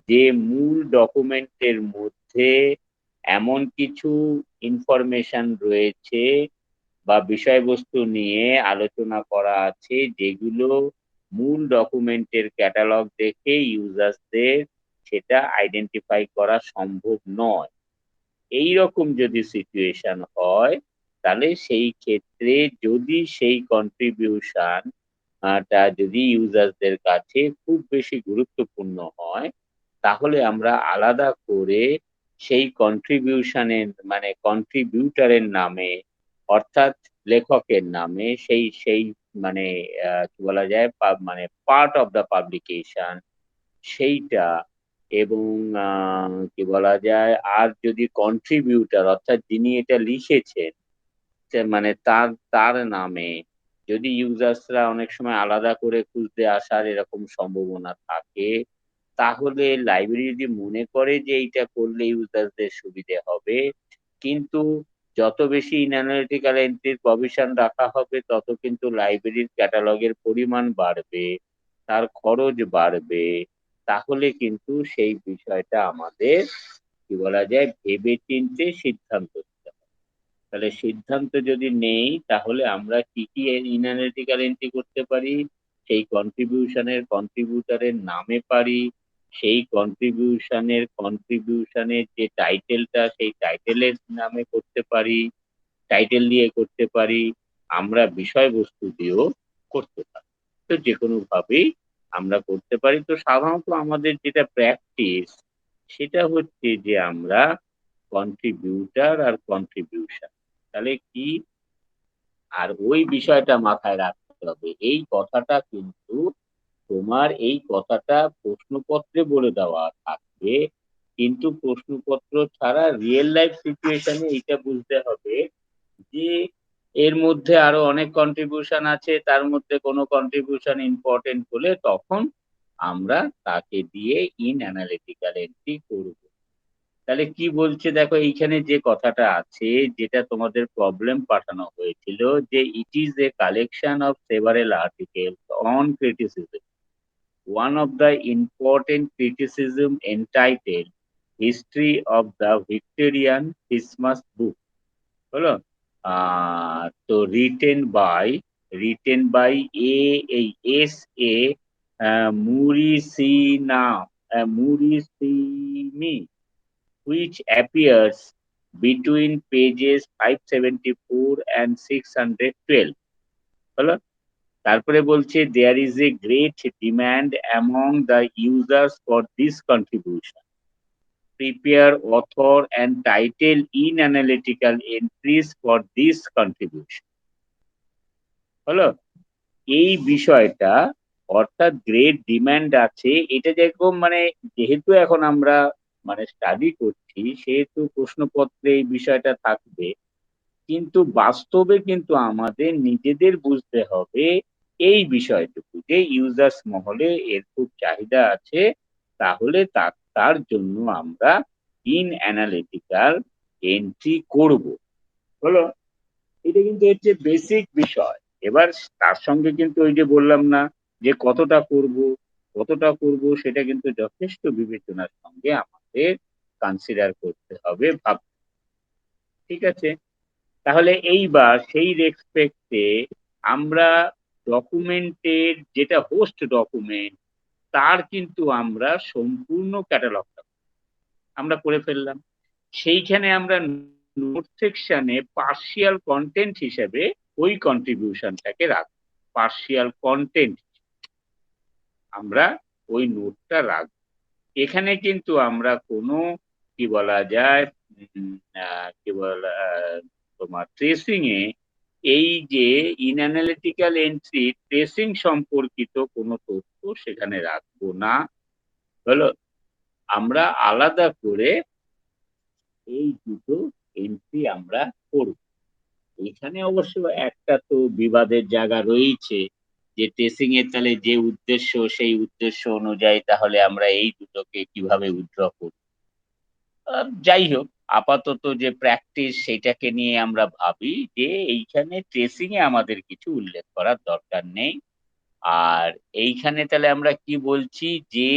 যে মূল ডকুমেন্টের মধ্যে এমন কিছু ইনফরমেশন রয়েছে বা বিষয়বস্তু নিয়ে আলোচনা করা আছে যেগুলো মূল ডকুমেন্টের ক্যাটালগ দেখে ইউজার্সদের সেটা আইডেন্টিফাই করা সম্ভব নয়। এই রকম যদি সিচুয়েশন হয়, তাহলে সেই ক্ষেত্রে যদি সেই কন্ট্রিবিউশন টা যদি ইউজার্সদের কাছে খুব বেশি গুরুত্বপূর্ণ হয়, তাহলে আমরা আলাদা করে সেই কন্ট্রিবিউশনের মানে কন্ট্রিবিউটরের নামে, অর্থাৎ লেখকের নামে সেই মানে কি বলা যায় মানে পার্ট অফ দ্য পাবলিকেশন সেইটা, এবং কি বলা যায়, আর যদি কন্ট্রিবিউটর অর্থাৎ যিনি এটা লিখেছেন মানে তার তার নামে যদি ইউজার্সরা অনেক সময় আলাদা করে খুঁজতে আসার এরকম সম্ভাবনা থাকে, তাহলে লাইব্রেরি যদি মনে করে যে এইটা করলে ইউজার্সদের সুবিধে হবে, কিন্তু যত বেশি ইনঅ্যানালিটিক্যাল এন্ট্রির প্রভিশন রাখা হবে তত কিন্তু লাইব্রেরির ক্যাটালগের পরিমাণ বাড়বে, তার খরচ বাড়বে। তাহলে কিন্তু সেই বিষয়টা আমাদের কি বলা যায় ভেবেচিন্তে সিদ্ধান্ত নিতে হবে। তাহলে সিদ্ধান্ত যদি নেই তাহলে আমরা কি কি ইনঅ্যানালিটিক্যাল এন্ট্রি করতে পারি, সেই কন্ট্রিবিউশনের কন্ট্রিবিউটরের নামে পারি, সেই কন্ট্রিবিউশনের যে টাইটেলটা সেই টাইটেলের নামে করতে পারি, টাইটেল দিয়ে করতে পারি, আমরা বিষয়বস্তু দিয়েও করতে পারি। তো যে কোনো ভাবেই আমরা করতে পারি। তো সাধারণত আমাদের যেটা প্র্যাকটিস সেটা হচ্ছে যে আমরা কন্ট্রিবিউটর আর কন্ট্রিবিউশন, তাহলে কি, আর ওই বিষয়টা মাথায় রাখতে হবে। এই কথাটা কিন্তু তোমার এই কথাটা প্রশ্নপত্রে বলে দেওয়া থাকবে, কিন্তু প্রশ্নপত্র ছাড়া রিয়েল লাইফ সিচুয়েশনে এইটা বুঝতে হবে যে এর মধ্যে আরো অনেক কন্ট্রিবিউশন আছে, তার মধ্যে কোনো কন্ট্রিবিউশন ইম্পর্টেন্ট হলে তখন আমরা তাকে দিয়ে ইন অ্যানালিটিক্যাল এন্ট্রি করব। তাহলে কি বলছে দেখো এইখানে যে কথাটা আছে, যেটা তোমাদের প্রবলেম পাঠানো হয়েছিল, যে it is a collection of several articles on criticism, one of the important criticism entitled History of the Victorian Christmas Book হলো, তো রিটেন বাই এস এ মুরিসিনা মুরিসিমি, which appears between pages 574 and 612 হলো। তারপরে বলছে there is a great demand among the users for this contribution. Prepare author and title in analytical entries for this contribution হলো। এই বিষয়টা অর্থাৎ গ্রেট ডিমান্ড আছে, এটা যেরকম মানে যেহেতু এখন আমরা মানে স্টাডি করছি সেহেতু প্রশ্নপত্রে এই বিষয়টা থাকবে, কিন্তু বাস্তবে কিন্তু আমাদের নিজেদের বুঝতে হবে এই বিষয়টুকু যে ইউজার্স মহলে এর খুব চাহিদা আছে, তাহলে তার জন্য আমরা ইন অ্যানালিটিক্যাল এন্ট্রি করব হলো। এটা কিন্তু হচ্ছে বেসিক বিষয়। এবার তার সঙ্গে কিন্তু ওই যে বললাম না যে কতটা করব সেটা কিন্তু যথেষ্ট বিবেচনার সঙ্গে আমাদের কনসিডার করতে হবে, ভাব, ঠিক আছে। তাহলে এইবার সেই রেসপেক্টে আমরা ডকুমেন্টের যেটা হোস্ট ডকুমেন্ট তার কিন্তু আমরা সম্পূর্ণ ক্যাটালগটা আমরা করে ফেললাম। সেইখানে আমরা নোট সেকশনে পার্শিয়াল কন্টেন্ট হিসেবে ওই কন্ট্রিবিউশনটাকে রাখবো, পার্শিয়াল কন্টেন্ট আমরা ওই নোটটা রাখবো। এখানে কিন্তু আমরা কোনো কি বলা যায় কি বলা তোমার ট্রেসিং এ এই যে ইনঅ্যানালিটিক্যাল এন্ট্রি ট্রেসিং সম্পর্কিত কোনো তথ্য সেখানে রাখবো না হলো। আমরা আলাদা করে এই দুটো এন্ট্রি আমরা করব। এখানে অবশ্য একটা তো বিবাদের জায়গা রয়েছে যে ট্রেসিং এর তাহলে যে উদ্দেশ্য সেই উদ্দেশ্য অনুযায়ী তাহলে আমরা এই দুটোকে কিভাবে উইথড্র করব। যাই হোক, আপাতত যে প্র্যাকটিস সেটাকে নিয়ে আমরা ভাবি যে এইখানে ট্রেসিং এ আমাদের কিছু উল্লেখ করার দরকার নেই। আর এইখানে তাহলে আমরা কি বলছি যে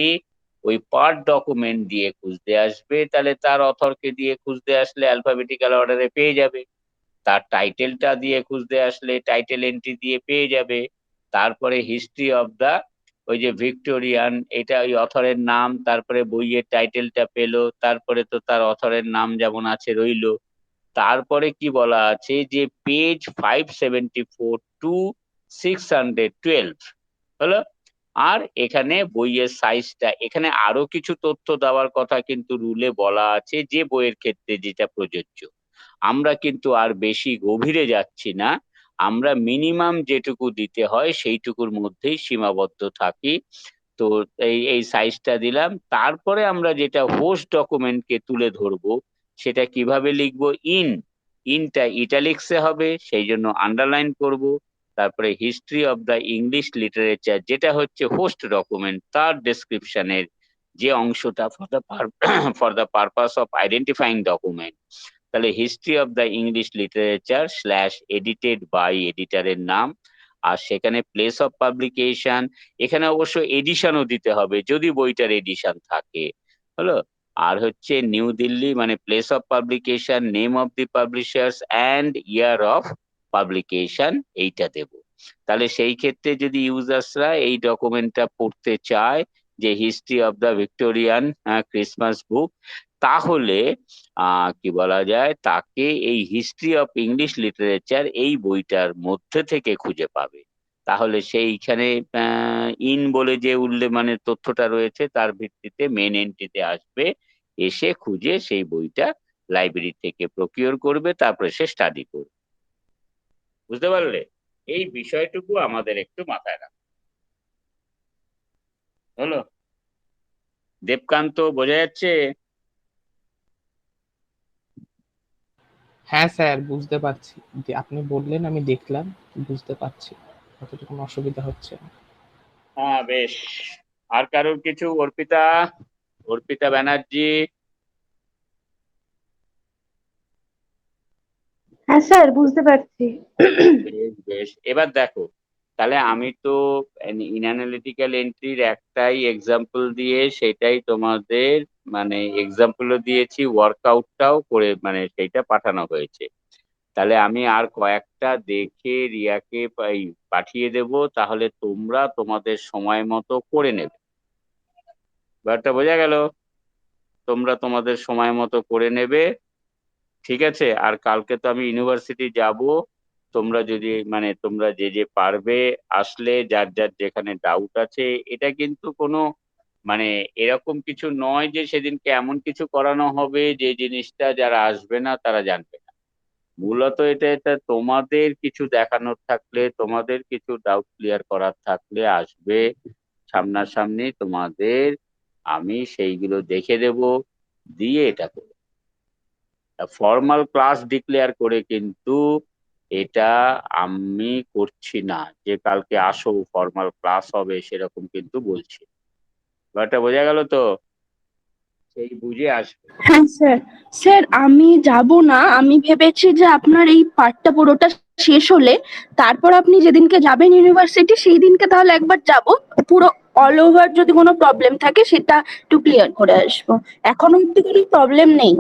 ওই পার্ট ডকুমেন্ট দিয়ে খুঁজতে আসবে, তাহলে তার অথরকে দিয়ে খুঁজতে আসলে অ্যালফাবেটিক্যাল অর্ডারে পেয়ে যাবে। তার টাইটেলটা দিয়ে খুঁজতে আসলে টাইটেল এন্ট্রি দিয়ে পেয়ে যাবে। তারপরে হিস্ট্রি অফ দা, ওই যে ভিক্টোরিয়ান, এটা ওই অথরের নাম, তারপরে বইয়ের টাইটেলটা পেলো, তারপরে তো তার অথরের নাম যেমন আছে রইলো। তারপরে কি বলা আছে যে পেজ 574 টু 612 হলো। আর এখানে বইয়ের সাইজটা, এখানে আরো কিছু তথ্য দেওয়ার কথা কিন্তু রুলে বলা আছে, যে বইয়ের ক্ষেত্রে যেটা প্রযোজ্য। আমরা কিন্তু আর বেশি গভীরে যাচ্ছি না, আমরা মিনিমাম যেটুকু দিতে হয় সেইটুকুর মধ্যেই সীমাবদ্ধ থাকি। তো এই সাইজটা দিলাম। তারপরে আমরা যেটা হোস্ট ডকুমেন্টকে তুলে ধরবো, সেটা কিভাবে লিখবো? ইনটা ইটালিক্সে হবে, সেই জন্য আন্ডারলাইন করব। তারপরে history of the English literature, যেটা হচ্ছে হোস্ট ডকুমেন্ট, তার ডেসক্রিপশনের যে অংশটা for the purpose of identifying document, তাহলে history of the English literature slash edited by এডিটারের নাম। আর সেখানে প্লেস অফ পাবলিকেশন, এখানে অবশ্য এডিশনও দিতে হবে যদি বইটার এডিশন থাকে, হলো। আর হচ্ছে নিউ দিল্লি, মানে place of publication, name of the publishers and year of publication, এইটা দেব। তাহলে সেই ক্ষেত্রে যদি ইউজার্সরা এই ডকুমেন্টটা পড়তে চায়, যে history of the Victorian Christmas book, তাহলে কি বলা যায়, তাকে এই হিস্ট্রি অফ ইংলিশ লিটারেচার এই বইটার মধ্যে থেকে খুঁজে পাবে। তাহলে সেইখানে ইন বলে যে উল্লেখ, মানে তথ্যটা রয়েছে, তার ভিত্তিতে মেন এন্ট্রিতে আসবে, এসে খুঁজে সেই বইটা লাইব্রেরি থেকে প্রকিউর করবে, তারপরে সে স্টাডি করবে। বুঝতে পারলে? এই বিষয়টুকু আমাদের একটু মাথায় রাখা হলো। দেবকান্ত, বোঝা যাচ্ছে? হ্যাঁ স্যার, বুঝতে পারছি। যে আপনি বললেন আমি দেখলাম, বুঝতে পারছি, অতটা কোনো অসুবিধা হচ্ছে না। হ্যাঁ, বেশ। আর কারোর কিছু? অর্পিতা, অর্পিতা ব্যানার্জি। হ্যাঁ স্যার, বুঝতে পারছি। বেশ বেশ, এবার দেখো, তাহলে আমি তো ইনঅ্যানালিটিক্যাল এন্ট্রির একটাই এক্সাম্পল দিয়ে সেটাই তোমাদের, মানে এক্সাম্পলও দিয়েছি, ওয়ার্কআউটটাও করে, মানে সেইটা পাঠানো হয়েছে। তাহলে আমি আর কয়েকটা দেখে রিয়াকে পাঠিয়ে দেব, তাহলে তোমরা তোমাদের সময় মতো করে নেবে। ব্যাপারটা বোঝা গেল? তোমরা তোমাদের সময় মতো করে নেবে, ঠিক আছে? আর কালকে তো আমি ইউনিভার্সিটি যাব, তোমরা যদি, মানে তোমরা যে যে পারবে আসলে, যার যার যেখানে ডাউট আছে, এটা কিন্তু কোনো, মানে এরকম কিছু নয় যে সেদিনকে এমন কিছু করানো হবে যে জিনিসটা যারা আসবে না তারা জানবে না। মূলত এটা এটা তোমাদের কিছু দেখানোর থাকলে, তোমাদের কিছু ডাউট ক্লিয়ার করার থাকলে আসবে সামনাসামনি তোমাদের, আমি সেইগুলো দেখে দেব, দিয়ে এটা করবো। ফর্মাল ক্লাস ডিক্লেয়ার করে কিন্তু এটা আমি করছি না, যে কালকে আসো ফর্মাল ক্লাস হবে সেরকম কিন্তু বলছি না। ব্যাপারটা বোঝা গেল তো? সেই বুঝে আসবে। হ্যাঁ স্যার। স্যার, আমি যাব না, আমি ভেবেছি যে আপনার এই পার্টটা পুরোটা শেষ হলে তারপর আপনি যেদিনকে যাবেন ইউনিভার্সিটি সেই দিনকে তাহলে একবার যাব, পুরো অল ওভার যদি কোনো প্রবলেম থাকে সেটা একটু ক্লিয়ার করে আসবো। এখনো অব্দি কোনো প্রবলেম নেই।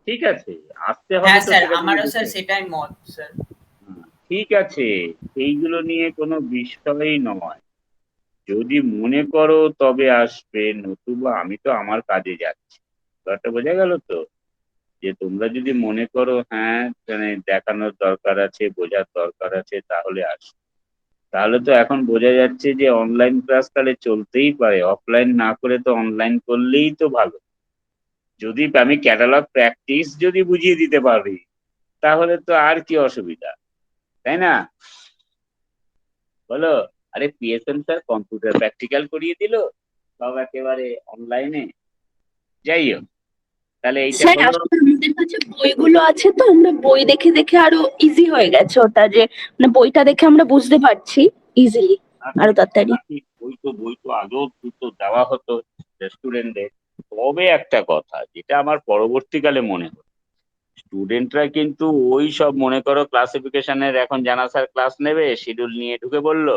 ঠিক আছে, আসতে হবে হ্যাঁ তো স্যার, সেখানে আমারও স্যার বুঝতে। সেটাই মত স্যার। ঠিক আছে, এইগুলো নিয়ে কোনো বিষয়ই নয়। যদি মনে করো তবে আসবে, নতুবা আমি তো আমার কাজে যাচ্ছি। ব্যাপারটা বোঝা গেল তো? যে তোমরা যদি মনে করো হ্যাঁ, মানে দেখানোর দরকার আছে, বোঝার দরকার আছে, তাহলে আসবে। তাহলে তো এখন বোঝা যাচ্ছে যে অনলাইন ক্লাস তাহলে চলতেই পারে, অফলাইন না করে তো অনলাইন করলেই তো ভালো। যদি আমি ক্যাটালগ প্র্যাকটিস যদি বুঝিয়ে দিতে পারি, তাহলে তো আর কি অসুবিধা, তাই না? বলো। আরে পিএসএম স্যার কম্পিউটার প্র্যাকটিক্যাল করিয়ে দিল, সব একেবারে অনলাইনে। যাই হোক, তাহলে এইটা স্যার, হলো। আসলে আমাদের কাছে বইগুলো আছে তো আমরা বই দেখে দেখে আরো ইজি হয়ে গেছে ওটা, যে মানে বইটা দেখে আমরা বুঝতে পারছি ইজিলি, আরো তাড়াতাড়ি। ঠিক, বই তো আগেও তো দেওয়া হতো স্টুডেন্টদের। তবে একটা কথা যেটা আমার পরবর্তীকালে মনে হলো, স্টুডেন্টরা কিন্তু ওই সব, মনে করো ক্লাসিফিকেশনের এখন জানা স্যার ক্লাস নেবে, শিডিউল নিয়ে ঢুকে পড়লো,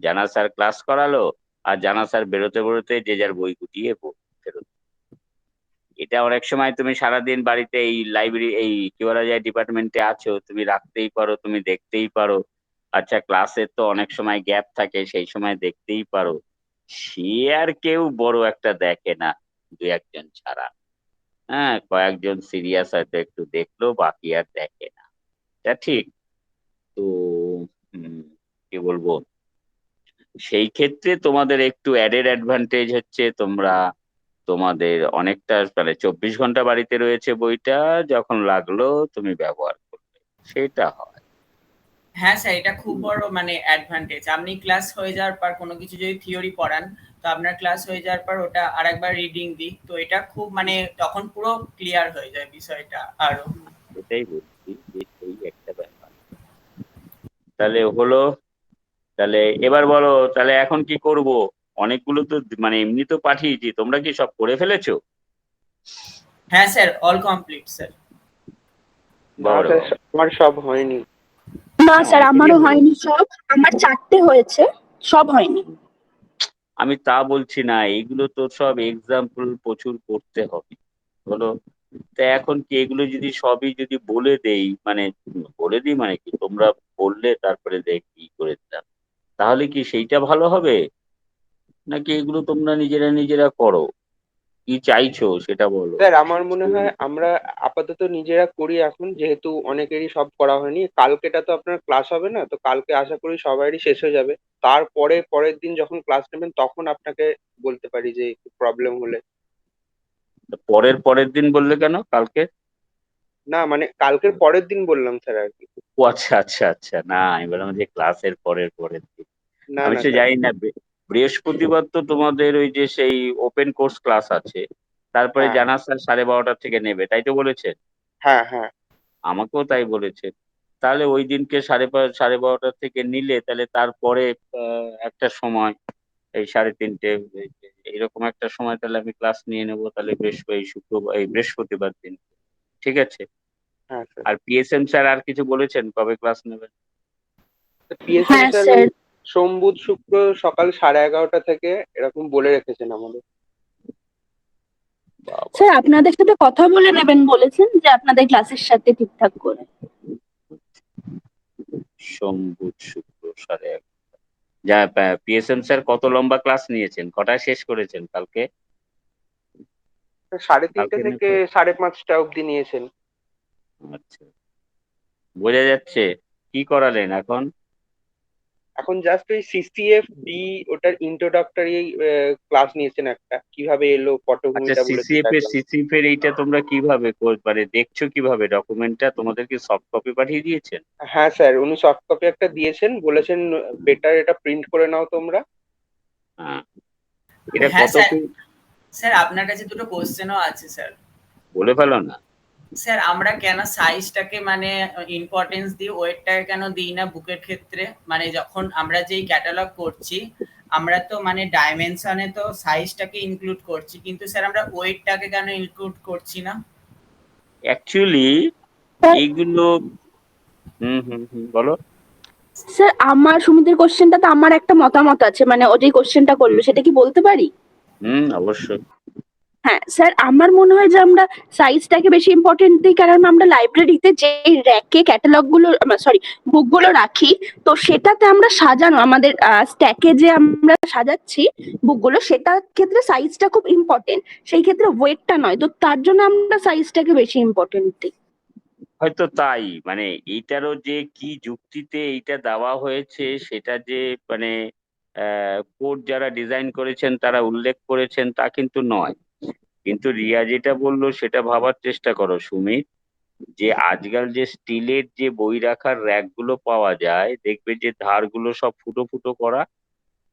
জানা স্যার ক্লাস করালো, আর জানা স্যার বেরোতে বেরোতে যে যার বই গুটিয়ে ফেরত। এটা অনেক সময় তুমি সারাদিন বাড়িতে এই লাইব্রেরি এই কি বলা যায় ডিপার্টমেন্টে আছো, তুমি রাখতেই পারো, তুমি দেখতেই পারো। আচ্ছা, ক্লাসের তো অনেক সময় গ্যাপ থাকে, সেই সময় দেখতেই পারো। সে আর কেউ বড় একটা দেখে না, দু একজন ছাড়া। হ্যাঁ, কয়েকজন সিরিয়াস হয়তো একটু দেখলো, বাকি আর দেখে না। এটা ঠিক। তো উম, কি বলবো, সেই ক্ষেত্রে তোমাদের একটু অ্যাডেড অ্যাডভান্টেজ হচ্ছে তোমরা তোমাদের অনেকটা মানে 24 ঘন্টা বাড়িতে রয়েছে বইটা, যখন লাগলো তুমি ব্যবহার করবে, সেটা হয়। হ্যাঁ স্যার, এটা খুব বড় মানে অ্যাডভান্টেজ। আপনি ক্লাস হয়ে যাওয়ার পর কোনো কিছু যদি থিওরি পড়ান, তো আপনার ক্লাস হয়ে যাওয়ার পর ওটা আরেকবার রিডিং দিই, তো এটা খুব মানে তখন পুরো ক্লিয়ার হয়ে যায় বিষয়টা আরো। এটাই বলছি যে সেই একটা ব্যাপার। তাহলে হলো, তাহলে এবার বলো, তাহলে এখন কি করব? অনেকগুলো তো মানে এমনি তো পাঠিয়েছি, তোমরা কি সব করে ফেলেছো? হ্যাঁ স্যার, অল কমপ্লিট স্যার। না বাবারে স্যার, বাবা! আমার সব হয়নি। না হ্যাঁ, স্যার, অনেকেরই আমারও হয়ে হয়নি সব। আমার 4টে হয়েছে, সব হয়নি। আমি তা বলছি না, এগুলো তো সব এক্সাম্পল প্রচুর করতে হবে, বলো। তা এখন কি এগুলো যদি সবই যদি বলে দেই, মানে বলে দিই মানে কি, তোমরা বললে তারপরে দেখি করে দিলাম, তাহলে কি সেইটা ভালো হবে, নাকি এগুলো তোমরা নিজেরা নিজেরা করো? কি চাইছো সেটা বলো। স্যার আমার মনে হয় আমরা আপাতত নিজেরা করি এখন, যেহেতু অনেকেরই সব করা হয়নি। কালকেটা তো আপনার ক্লাস হবে না, তো কালকে আশা করি সবারই শেষ হয়ে যাবে। তারপরে পরের দিন যখন ক্লাস নেবেন তখন আপনাকে বলতে পারি যে প্রবলেম হলে। পরের পরের দিন বললে কেন কালকে? না মানে কালকের পরের দিন বললাম স্যার আর কি। ও আচ্ছা আচ্ছা আচ্ছা, না আমি বললাম যে ক্লাসের পরের পরের দিন। না আমি না সে স্যার। জানি না, বৃহস্পতিবার তো তোমাদের ওই যে সেই ওপেন কোর্স ক্লাস আছে, তারপরে হ্যাঁ জানা স্যার 12:30 থেকে নেবে, তাই তো বলেছে? হ্যাঁ হ্যাঁ। আমাকেও তাই বলেছে। তাহলে ওই দিনকে 12:30 থেকে নিলে তাহলে তারপরে একটা সময়, এই 3:30 এইরকম একটা সময় তাহলে আমি ক্লাস নিয়ে নেবো, তাহলে এই শুক্রবার এই বৃহস্পতিবার দিন। ঠিক আছে। হ্যাঁ স্যার। আর পিএসএম স্যার আর কিছু বলেছেন কবে ক্লাস নেবেন? পিএসএম হ্যাঁ স্যার ওই স্যার। সোম বুধ শুক্র সকাল 11:30 থেকে এরকম বলে রেখেছেন আমাদের। বাবা! স্যার আপনাদের সাথে কথা বলে নেবেন বলেছেন, যে আপনাদের ক্লাসের সাথে ঠিকঠাক করে। সোম বুধ শুক্র 11:30। যা পিএসএম স্যার কত লম্বা ক্লাস নিয়েছেন, কটায় শেষ করেছেন কালকে? 3:30 কালকে থেকে 5:30 অবধি নিয়েছেন। আচ্ছা, বোঝা যাচ্ছে। কি করালেন এখন? এখন জাস্ট ওই সিসিএফ ডি, ওটার ইন্ট্রোডাক্টরি ক্লাস নিয়েছেন একটা, কিভাবে এলো আচ্ছা, পটভূমিটা বলে দিয়েছেন। সিসিএফ এর এইটা তোমরা কিভাবে মানে দেখছো কিভাবে ডকুমেন্টটা, তোমাদের কি সফট কপি পাঠিয়ে দিয়েছেন? হ্যাঁ স্যার, উনি সফট কপি একটা দিয়েছেন, বলেছেন বেটার এটা প্রিন্ট করে নাও তোমরা। হ্যাঁ, এটা হ্যাঁ কত স্যার। কি স্যার আপনার কাছে দুটো কোশ্চেনও আছে স্যার। বলে ফেলো না। স্যার আমরা কেন সাইজটাকে মানে ইম্পর্টেন্স দিই, ওয়েটটাকে কেন দিই না বুকের ক্ষেত্রে? মানে যখন আমরা যেই ক্যাটালগ করছি, আমরা তো মানে ডাইমেনশনে তো সাইজটাকে ইনক্লুড করছি, কিন্তু স্যার আমরা ওয়েটটাকে কেন ইনক্লুড করছি না? অ্যাকচুয়ালি এইগুলো, হুম হুম হুম, বলো। স্যার আমার সুমিতের কোশ্চেনটাতে আমার একটা মতামত আছে, মানে ও যে কোশ্চেনটা করলো সেটা কি বলতে পারি? হুম, অবশ্যই। হ্যাঁ স্যার, আমার মনে হয় যে আমরা সাইজটাকে বেশি ইম্পর্টেন্ট দিই, কারণ আমরা লাইব্রেরিতে যে র্যাকে ক্যাটালগ গুলো, সরি, বুক গুলো রাখি, তো সেটাতে আমরা সাজানো আমাদের স্ট্যাকে যে আমরা সাজাচ্ছি বুকগুলো, সেটার ক্ষেত্রে সাইজটা খুব ইম্পর্টেন্ট, সেই ক্ষেত্রে ওয়েটটা নয়, তো তার জন্য আমরা সাইজটাকে বেশি ইম্পর্টেন্ট দিই। হয়তো তাই, মানে এইটারও যে কি যুক্তিতে এইটা দেওয়া হয়েছে সেটা যে মানে কোড যারা ডিজাইন করেছেন তারা উল্লেখ করেছেন তা কিন্তু নয়। কিন্তু রিয়া যেটা বললো সেটা ভাবার চেষ্টা করো সুমিত, যে আজকাল যে স্টিলের যে বই রাখার র্যাক গুলো পাওয়া যায়, দেখবে যে ধারগুলো সব ফুটো ফুটো করা।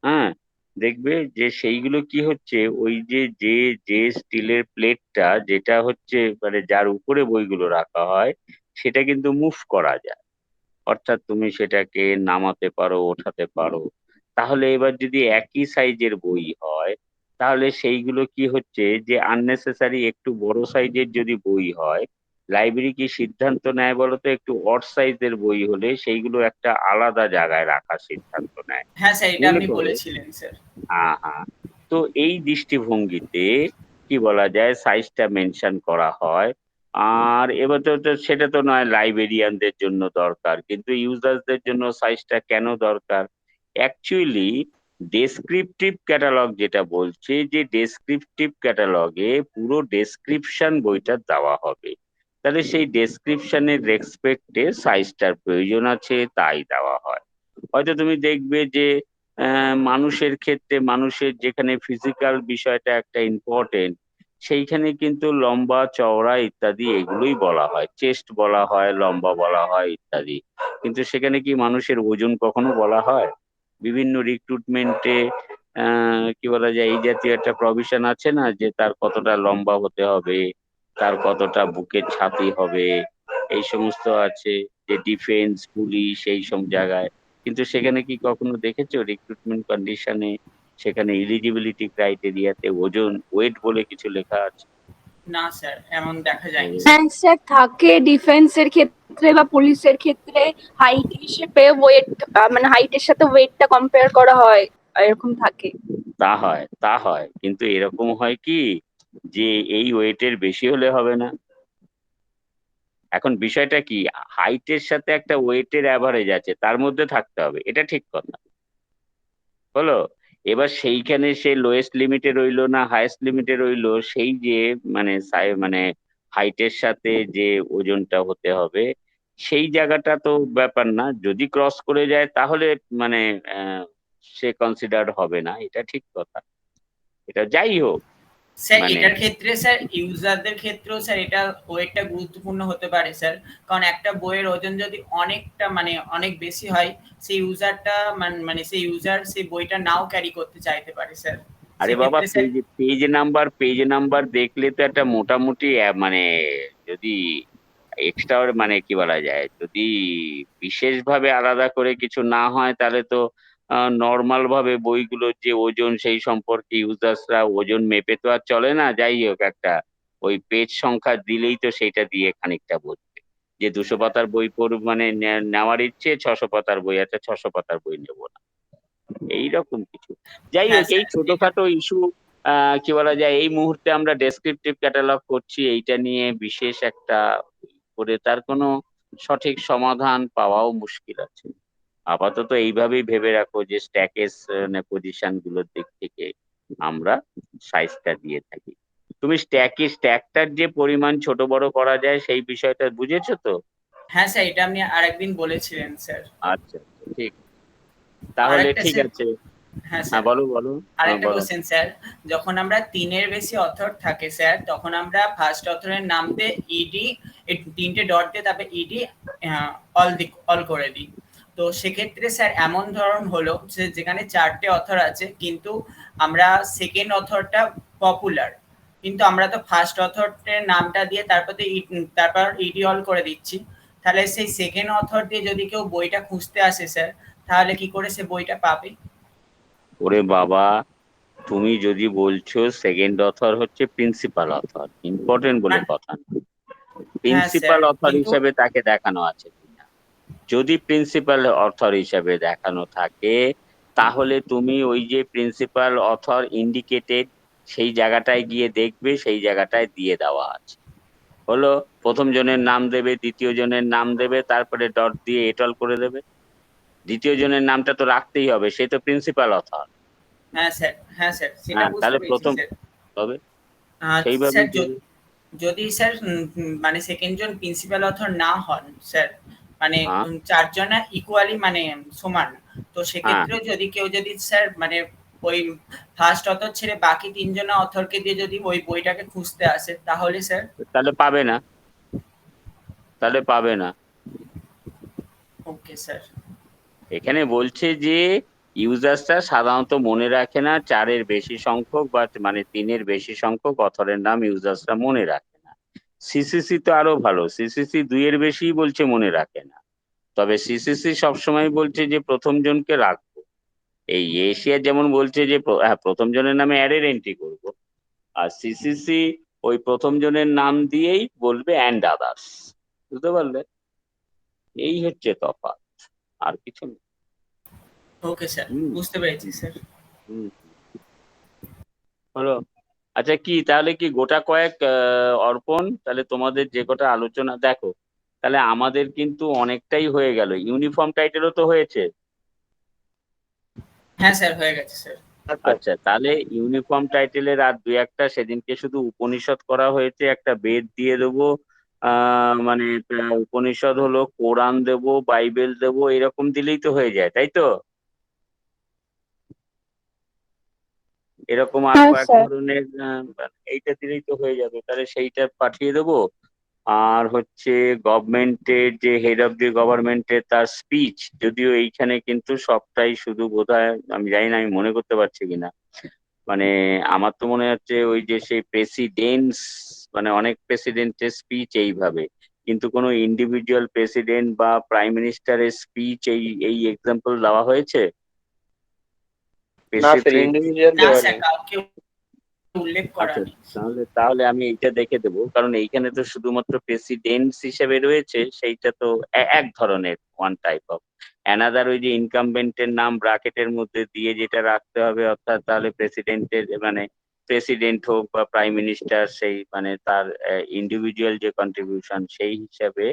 হ্যাঁ, দেখবে যে সেইগুলো কি হচ্ছে, ওই যে যে যে স্টিলের প্লেটটা যেটা হচ্ছে মানে যার উপরে বইগুলো রাখা হয়, সেটা কিন্তু মুভ করা যায়। অর্থাৎ তুমি সেটাকে নামাতে পারো, ওঠাতে পারো। তাহলে এবার যদি একই সাইজের বই হয়, তাহলে সেইগুলো কি হচ্ছে যে আননেসেসারি একটু বড় সাইজের যদি বই হয়, লাইব্রেরি কি সিদ্ধান্ত নেয় বলতো? একটু অড সাইজের বই হলে সেইগুলো একটা আলাদা জায়গায় রাখার সিদ্ধান্ত নেয়। হ্যাঁ স্যার, এটা মনে আপনি করো, বলেছিলেন স্যার। হ্যাঁ হ্যাঁ, তো এই দৃষ্টিভঙ্গিতে কি বলা যায়, সাইজটা মেনশন করা হয়। আর এবার তো সেটা তো নয় লাইব্রেরিয়ানদের জন্য দরকার, কিন্তু ইউজার্সদের জন্য সাইজটা কেন দরকার? অ্যাকচুয়ালি ডেসক্রিপটিভ ক্যাটালগ যেটা বলছে, যে ডেসক্রিপটিভ ক্যাটালগে পুরো ডেসক্রিপশন বইটা দেওয়া হবে, তাহলে সেই ডেসক্রিপশনের রেসপেক্টে সাইজটার প্রয়োজন আছে, তাই দেওয়া হয়। হয়তো তুমি দেখবে যে মানুষের ক্ষেত্রে, মানুষের যেখানে ফিজিক্যাল বিষয়টা একটা ইম্পর্টেন্ট, সেইখানে কিন্তু লম্বা চওড়া ইত্যাদি এগুলোই বলা হয়, চেস্ট বলা হয়, লম্বা বলা হয় ইত্যাদি। কিন্তু সেখানে কি মানুষের ওজন কখনো বলা হয়? বিভিন্ন রিক্রুটমেন্টে কি বলা যায়, এই জাতীয় একটা প্রভিশন আছে না, যে তার কতটা লম্বা হতে হবে, তার কতটা বুকের ছাতি হবে, এই সমস্ত আছে, যে ডিফেন্স, পুলিশ, এই সব জায়গায়। কিন্তু সেখানে কি কখনো দেখেছো রিক্রুটমেন্ট কন্ডিশনে, সেখানে এলিজিবিলিটি ক্রাইটেরিয়াতে ওজন, ওয়েট বলে কিছু লেখা আছে? না স্যার, এমন দেখা যায়নি ও, স্যার। হ্যাঁ স্যার, থাকে ডিফেন্সের ক্ষেত্রে বা পুলিশের ক্ষেত্রে হাইট হিসেবে ওয়েট, মানে হাইটের সাথে ওয়েটটা কম্পেয়ার করা হয়, এরকম থাকে। তা হয়, কিন্তু এরকম হয় কি, যে এই ওয়েটের বেশি হলে হবে না। এখন বিষয়টা কি, হাইটের সাথে একটা ওয়েটের অ্যাভারেজ আছে, তার মধ্যে থাকতে হবে, এটা ঠিক কথা হলো। এবার সেইখানে সে লোয়েস্ট লিমিটে রইলো না হাইয়েস্ট লিমিটে রইলো, সেই যে মানে মানে হাইটের সাথে যে ওজনটা হতে হবে, সেই জায়গাটা তো ব্যাপার না। যদি ক্রস করে যায় তাহলে মানে আহ, সে কনসিডার্ড হবে না, এটা ঠিক কথা। এটা যাই হোক, স্যার মানে এটার ক্ষেত্রে স্যার ইউজারদের ক্ষেত্রেও স্যার এটা ওয়েটটা গুরুত্বপূর্ণ হতে পারে স্যার। কারণ একটা বইয়ের ওজন যদি অনেকটা মানে অনেক বেশি হয়, সেই ইউজারটা মানে সেই ইউজার সেই বইটা নাও ক্যারি করতে চাইতে পারে স্যার। আরে বাবা, সেক্ষেত্রে স্যার পেজ নাম্বার দেখলে তো একটা মোটামুটি মানে যদি এক্সট্রা মানে কি বলা যায়, যদি বিশেষভাবে আলাদা করে কিছু না হয়, তাহলে তো নর্মাল ভাবে বইগুলোর যে ওজন সেই সম্পর্কে ইউজার্সরা ওজন মেপে তো আর চলে না। যাই হোক, একটা ওই পেজ সংখ্যা দিলেই তো সেইটা দিয়ে খানিকটা বুঝবে যে 200 পাতার বই মানে নেওয়ার ইচ্ছে, 600 পাতার বই আছে, 600 পাতার বই নেবো না, এইরকম কিছু। যাই হ্যাঁ হোক, এই স্যার এটা। ছোটখাটো ইস্যু কি বলা যায়, এই মুহূর্তে আমরা ডেসক্রিপটিভ ক্যাটালগ করছি, এইটা নিয়ে বিশেষ একটা করে তার কোনো সঠিক সমাধান পাওয়াও মুশকিল আছে। আপাতত এইভাবেই ভেবে রাখো যে স্ট্যাকের পজিশন গুলোর দিক থেকে আমরা সাইজটা দিয়ে থাকি। তুমি স্ট্যাকটার যে পরিমাণ ছোট বড় করা যায় সেই বিষয়টা বুঝেছো তো? হ্যাঁ স্যার, এটা আপনি আরেকদিন বলেছিলেন স্যার। আচ্ছা আচ্ছা, ঠিক, তাহলে আরেকটা ঠিক স্যার। আছে। হ্যাঁ হ্যাঁ, স্যার, বলো বলো। হ্যাঁ, আরেকটা বলো। Question sir. যখন আমরা তিনের বেশি অথর থাকে স্যার, তখন আমরা ফার্স্ট অথরের নাম দিয়ে ইডি, এই তিনটে ডট দিয়ে তারপরে ইডি অল করে দিই। তো সেক্ষেত্রে স্যার এমন ধরন হলো যে যেখানে চারটে অথর আছে, কিন্তু আমরা সেকেন্ড অথরটা পপুলার, কিন্তু আমরা তো ফার্স্ট অথরের নামটা দিয়ে তারপর ইডি অল করে দিচ্ছি। তাহলে সেই সেকেন্ড অথর দিয়ে যদি কেউ বইটা খুঁজতে আসে স্যার, তাহলে কি করে সে বইটা পাবে? ওরে বাবা, তুমি যদি বলছো সেকেন্ড অথর হচ্ছে প্রিন্সিপাল অথর, ইম্পর্টেন্ট বলে মানে কথা না। হ্যাঁ স্যার, প্রিন্সিপাল অথর কিন্তু হিসেবে তাকে দেখানো আছে কিনা, যদি প্রিন্সিপাল অথর হিসেবে দেখানো থাকে, তাহলে তুমি ওই যে প্রিন্সিপাল অথর ইন্ডিকেটেড সেই জায়গাটায় গিয়ে দেখবে, সেই জায়গাটায় দিয়ে দেওয়া আছে। হলো, প্রথম জনের নাম দেবে, দ্বিতীয় জনের নাম দেবে, তারপরে ডট দিয়ে এটল করে দেবে। দ্বিতীয় জনের নামটা তো রাখতেই হবে, সে তো প্রিন্সিপাল অথর। হ্যাঁ স্যার, হ্যাঁ স্যার, সেটা হ্যাঁ, বুঝতে তাহলে পেরেছি প্রথম স্যার। হবে, স্যার সেইভাবেই দেবে। যদি স্যার মানে সেকেন্ড জন প্রিন্সিপাল অথর না হন স্যার, মানে হ্যাঁ চারজনা ইকুয়ালি মানে সমান, তো হ্যাঁ, সেক্ষেত্রে যদি কেউ যদি স্যার মানে ওই ফার্স্ট অথর ছেড়ে বাকি তিনজনা অথরকে দিয়ে যদি ওই বইটাকে খুঁজতে আসে, তাহলে স্যার? তাহলে পাবে না, তাহলে পাবে না। Okay sir. এখানে বলছে যে ইউজার্সরা সাধারণত মনে রাখে না চারের বেশি সংখ্যক বা মানে তিনের বেশি সংখ্যক অথরের নাম ইউজার্সরা মনে রাখে না। সিসিসি তো আরো ভালো, সিসিসি দুইয়ের বেশি বলছে মনে রাখে না, তবে সিসিসি সবসময় বলছে যে প্রথম জনকে রাখবো। এই এশিয়া যেমন বলছে যে হ্যাঁ, প্রথম জনের নামে অ্যারের এন্ট্রি করবো। আর সিসিসি ওই প্রথম জনের নাম দিয়েই বলবে অ্যান্ড আদার্স। বুঝতে পারলে? এই হচ্ছে তফাৎ, আর কিছু না। ওকে স্যার, হুম বুঝতে পেরেছি স্যার। হুম হলো। আচ্ছা, কি তাহলে কি গোটা কয়েক অর্পণ, তাহলে তোমাদের যে কটা আলোচনা দেখো, তাহলে আমাদের কিন্তু অনেকটাই হয়ে গেল। ইউনিফর্ম টাইটেলও তো হয়েছে। হ্যাঁ স্যার, হয়ে গেছে স্যার। আচ্ছা, তাহলে ইউনিফর্ম টাইটেলের আর দুই একটা, সেদিনকে শুধু উপনিষদ করা হয়েছে, একটা বেদ দিয়ে দেবো। মানে উপনিষদ হলো কোরআন দেবো, বাইবেল দেবো, এরকম দিলেই তো হয়ে যায়, তাই তো? এরকম আর হ্যাঁ কয়েক স্যার। ধরনের এইটা দিলেই তো হয়ে যাবে, তাহলে সেইটা পাঠিয়ে দেবো। আর হচ্ছে গভর্নমেন্টের যে হেড অফ দি গভর্নমেন্টের তার স্পিচ, যদিও এইখানে কিন্তু সবটাই শুধু বোধহয়, আমি জানি না, আমি মনে করতে পারছি কিনা, মানে আমার তো মনে হচ্ছে ওই যে সেই প্রেসিডেন্টস, মানে অনেক প্রেসিডেন্টের স্পিচ এইভাবে, কিন্তু কোনো ইন্ডিভিজুয়াল প্রেসিডেন্ট বা প্রাইম মিনিস্টারের স্পিচ এই এই এক্সাম্পল দেওয়া হয়েছে না স্যার, স্পেসিফিক? ইন্ডিভিজুয়াল না দেওয়া স্যার, নেই। কাউকে উল্লেখ করা আচ্ছা, নেই। তাহলে তাহলে আমি এইটা দেখে দেবো, কারণ এইখানে তো শুধুমাত্র প্রেসিডেন্টস হিসেবে রয়েছে, সেইটা তো এক ধরনের, ওয়ান টাইপ অফ। অ্যানাদার ওই যে ইনকামবেন্টের নাম ব্রাকেটের মধ্যে দিয়ে যেটা রাখতে হবে, অর্থাৎ তাহলে প্রেসিডেন্টের মানে প্রেসিডেন্ট হোক বা প্রাইম মিনিস্টার, সেই মানে তার ইন্ডিভিজুয়াল যে কন্ট্রিবিউশন, সেই হিসাবে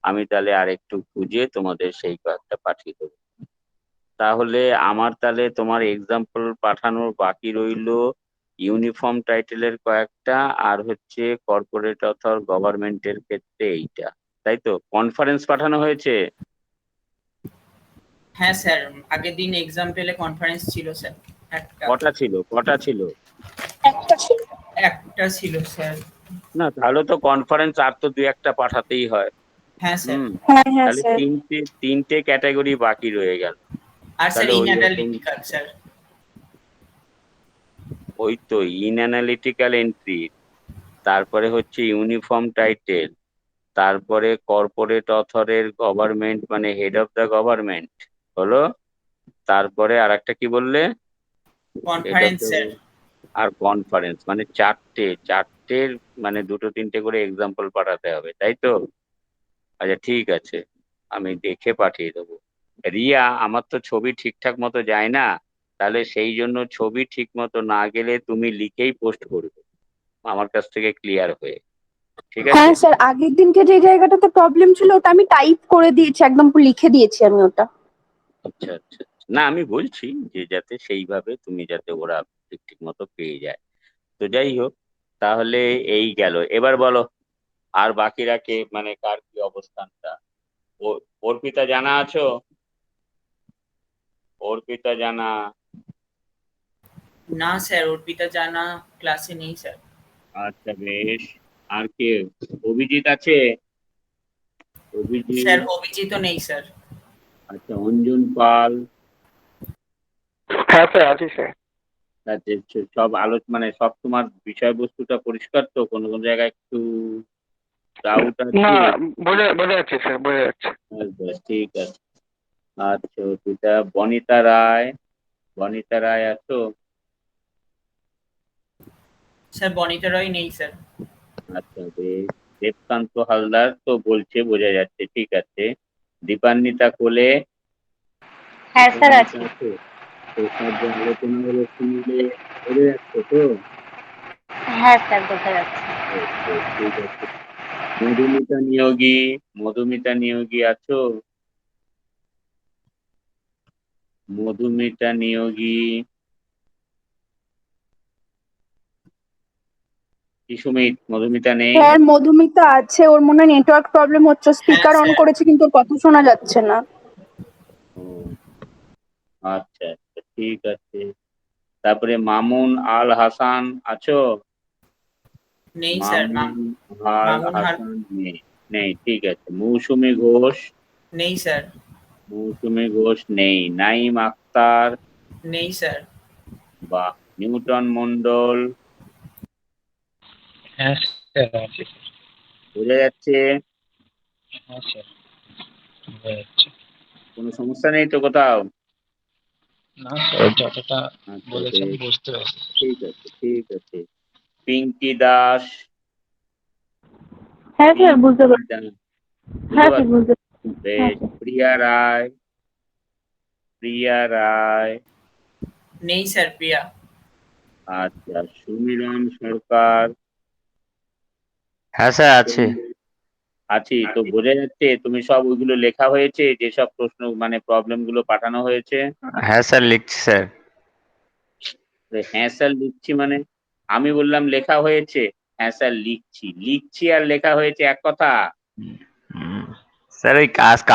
আমি তাহলে আরেকটু খুঁজে তোমাদের সেই কয়েকটা পাঠিয়ে দেবো। তাহলে আমার তাহলে তোমার এক্সাম্পল পাঠানোর বাকি রইলো ইউনিফর্ম টাইটেলের কয়েকটা, আর হচ্ছে কর্পোরেট অথর গভর্নমেন্টের ক্ষেত্রে এইটা, তাই তো? কনফারেন্স পাঠানো হয়েছে? হ্যাঁ স্যার, আগের দিন এক্সাম্পলে কনফারেন্স ছিল স্যার। একটা কটা ছিল? একটা ছিল। একটা ছিল স্যার। না, তাহলে তো কনফারেন্স আর তো দুই একটা পাঠাতেই হয়। হ্যাঁ স্যার। হুম হ্যাঁ হ্যাঁ তাহলে স্যার। তিনটে তিনটে ক্যাটাগরি বাকি রয়ে গেল। আর স্যার তাহলে ইন ওই রকম, অ্যানালিটিক্যাল স্যার। ওই তো ইন অ্যানালিটিক্যাল এন্ট্রি, তারপরে হচ্ছে ইউনিফর্ম টাইটেল, তারপরে কর্পোরেট অথরের গভর্নমেন্ট মানে হেড অফ দ্য গভর্নমেন্ট হলো, তারপরে আর একটা কি বললে? Head of conference the, sir. আর কনফারেন্স, মানে চারটে চারটের, মানে দুটো তিনটে করে এক্সাম্পল পাঠাতে হবে, তাই তো? আচ্ছা, ঠিক আছে, আমি দেখে পাঠিয়ে দেবো। রিয়া, আমার তো ছবি ঠিকঠাক মতো যায় না, তাহলে সেই জন্য ছবি ঠিক মতো না গেলে তুমি লিখেই পোস্ট করবে আমার কাছ থেকে ক্লিয়ার হয়ে, ঠিক আছে? হ্যাঁ স্যার, আগের দিনকে যে জায়গাটাতে প্রবলেম ছিল ওটা আমি টাইপ করে দিয়েছি, একদম পুরো লিখে দিয়েছি আমি ওটা। আচ্ছা আচ্ছা আচ্ছা। না, আমি বলছি যে যাতে সেইভাবে তুমি, যাতে ওরা ঠিক ঠিক মতো পেয়ে যায়। তো যাই হোক, তাহলে এই গেল, এবার বলো আর বাকিরা কে, মানে কার কি অবস্থানটা? অর্পিতা জানা আছো? অর্পিতা জানা? না স্যার, অর্পিতা জানা ক্লাসে নেই স্যার। আচ্ছা, বেশ। আর কে? অভিজিৎ আছে? স্যার অভিজিৎ। অভিজিৎও নেই স্যার। আচ্ছা, অঞ্জন পাল। হ্যাঁ স্যার, আছি স্যার। তাতে সব মানে সব তোমার বিষয়বস্তুটা পরিষ্কার তো? কোনো কোনো জায়গায় একটু ডাউট না, আছে? বোঝা যাচ্ছে স্যার, বোঝা যাচ্ছে। বেশ বেশ, ঠিক আছে। আচ্ছা, অর্পিতা। বনিতা রায়, বনিতা রায় আছো? স্যার বনিতা রয় নেই স্যার। আচ্ছা, বেশ। দেবকান্ত হালদার তো বলছে, বোঝা যাচ্ছে, ঠিক আছে। দীপান্বিতা কোলে? হ্যাঁ স্যার দীপান্বিতা আছি। আছে? তো সব যে আলোচনা হলো শুনলে বোঝা যাচ্ছে তো? হ্যাঁ স্যার বোঝা যাচ্ছে। বেশ বেশ, ঠিক আছে। মধুমিতা নিয়োগী, মধুমিতা নিয়োগী আছো? মধুমিতা নিয়োগী। কি সুমিত, মধুমিতা নেই? স্যার মধুমিতা আছে, ওর মনে হয় নেটওয়ার্ক প্রবলেম হচ্ছে, হ্যাঁ স্পিকার অন স্যার। করেছে কিন্তু ওর কথা শোনা যাচ্ছে না। ও আচ্ছা আচ্ছা, ঠিক আছে। তারপরে মামুন আল হাসান আছো? নেই স্যার। মামুন আল মামুন হাল হাসান নেই? নেই, ঠিক আছে। মৌসুমী ঘোষ? নেই স্যার। মৌসুমী ঘোষ নেই। নাইম আক্তার? নেই স্যার। বা নিউটন মন্ডল? হ্যাঁ স্যার আছে। বোঝা যাচ্ছে? হ্যাঁ স্যার বোঝা যাচ্ছে। কোনো সমস্যা নেই তো কোথাও? না স্যার, যতটা আচ্ছা, বলেছেন বেশ, বুঝতে পারছি। ঠিক আছে ঠিক আছে। পিঙ্কি দাস? হ্যাঁ এই স্যার বুঝতে পারছি। বুঝতে হ্যাঁ স্যার পারছো? বুঝতে পারছি। হ্যাঁ বেশ। স্যার। প্রিয়া রায়, প্রিয়া রায়, নেই স্যার প্রিয়া। আচ্ছা, সুমিরন সরকার, হ্যাঁ স্যার আছে। আছি তো, বোঝা যাচ্ছে তুমি সব ওইগুলো লেখা হয়েছে, যেসব প্রশ্ন মানে প্রবলেম গুলো পাঠানো হয়েছে। হ্যাঁ স্যার লিখছি স্যার। হ্যাঁ স্যার লিখছি মানে, আমি বললাম লেখা হয়েছে, হ্যাঁ স্যার লিখছি, লিখছি আর লেখা হয়েছে এক কথা। হুম, স্যার ওই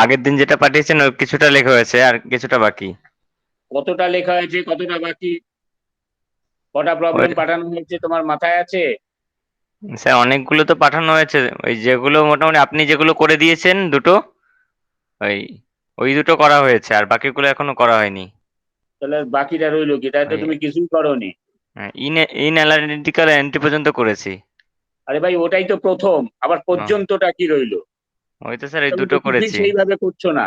আগের দিন যেটা পাঠিয়েছেন ওই কিছুটা লেখা হয়েছে আর কিছুটা বাকি। কতটা লেখা হয়েছে কতটা বাকি, কটা ওই প্রবলেম পাঠানো হয়েছে তোমার মাথায় আছে? স্যার অনেকগুলো তো পাঠানো হয়েছে, ওই যেগুলো মোটামুটি আপনি যেগুলো করে দিয়েছেন দুটো, ওই ওই দুটো করা হয়েছে আর বাকিগুলো এখনো করা হয়নি। তাহলে বাকিটা রইলো কি, তাই তো ওই তুমি কিছুই করোনি। ইন অ্যানালিটিক্যাল এন্ট্রি পর্যন্ত করেছি। আরে ভাই ওটাই তো প্রথম, আবার ও, পর্যন্তটা কি রইলো? ওই তো স্যার এই তুমি দুটো তো কিছুই করেছি। সেইভাবে করছো না।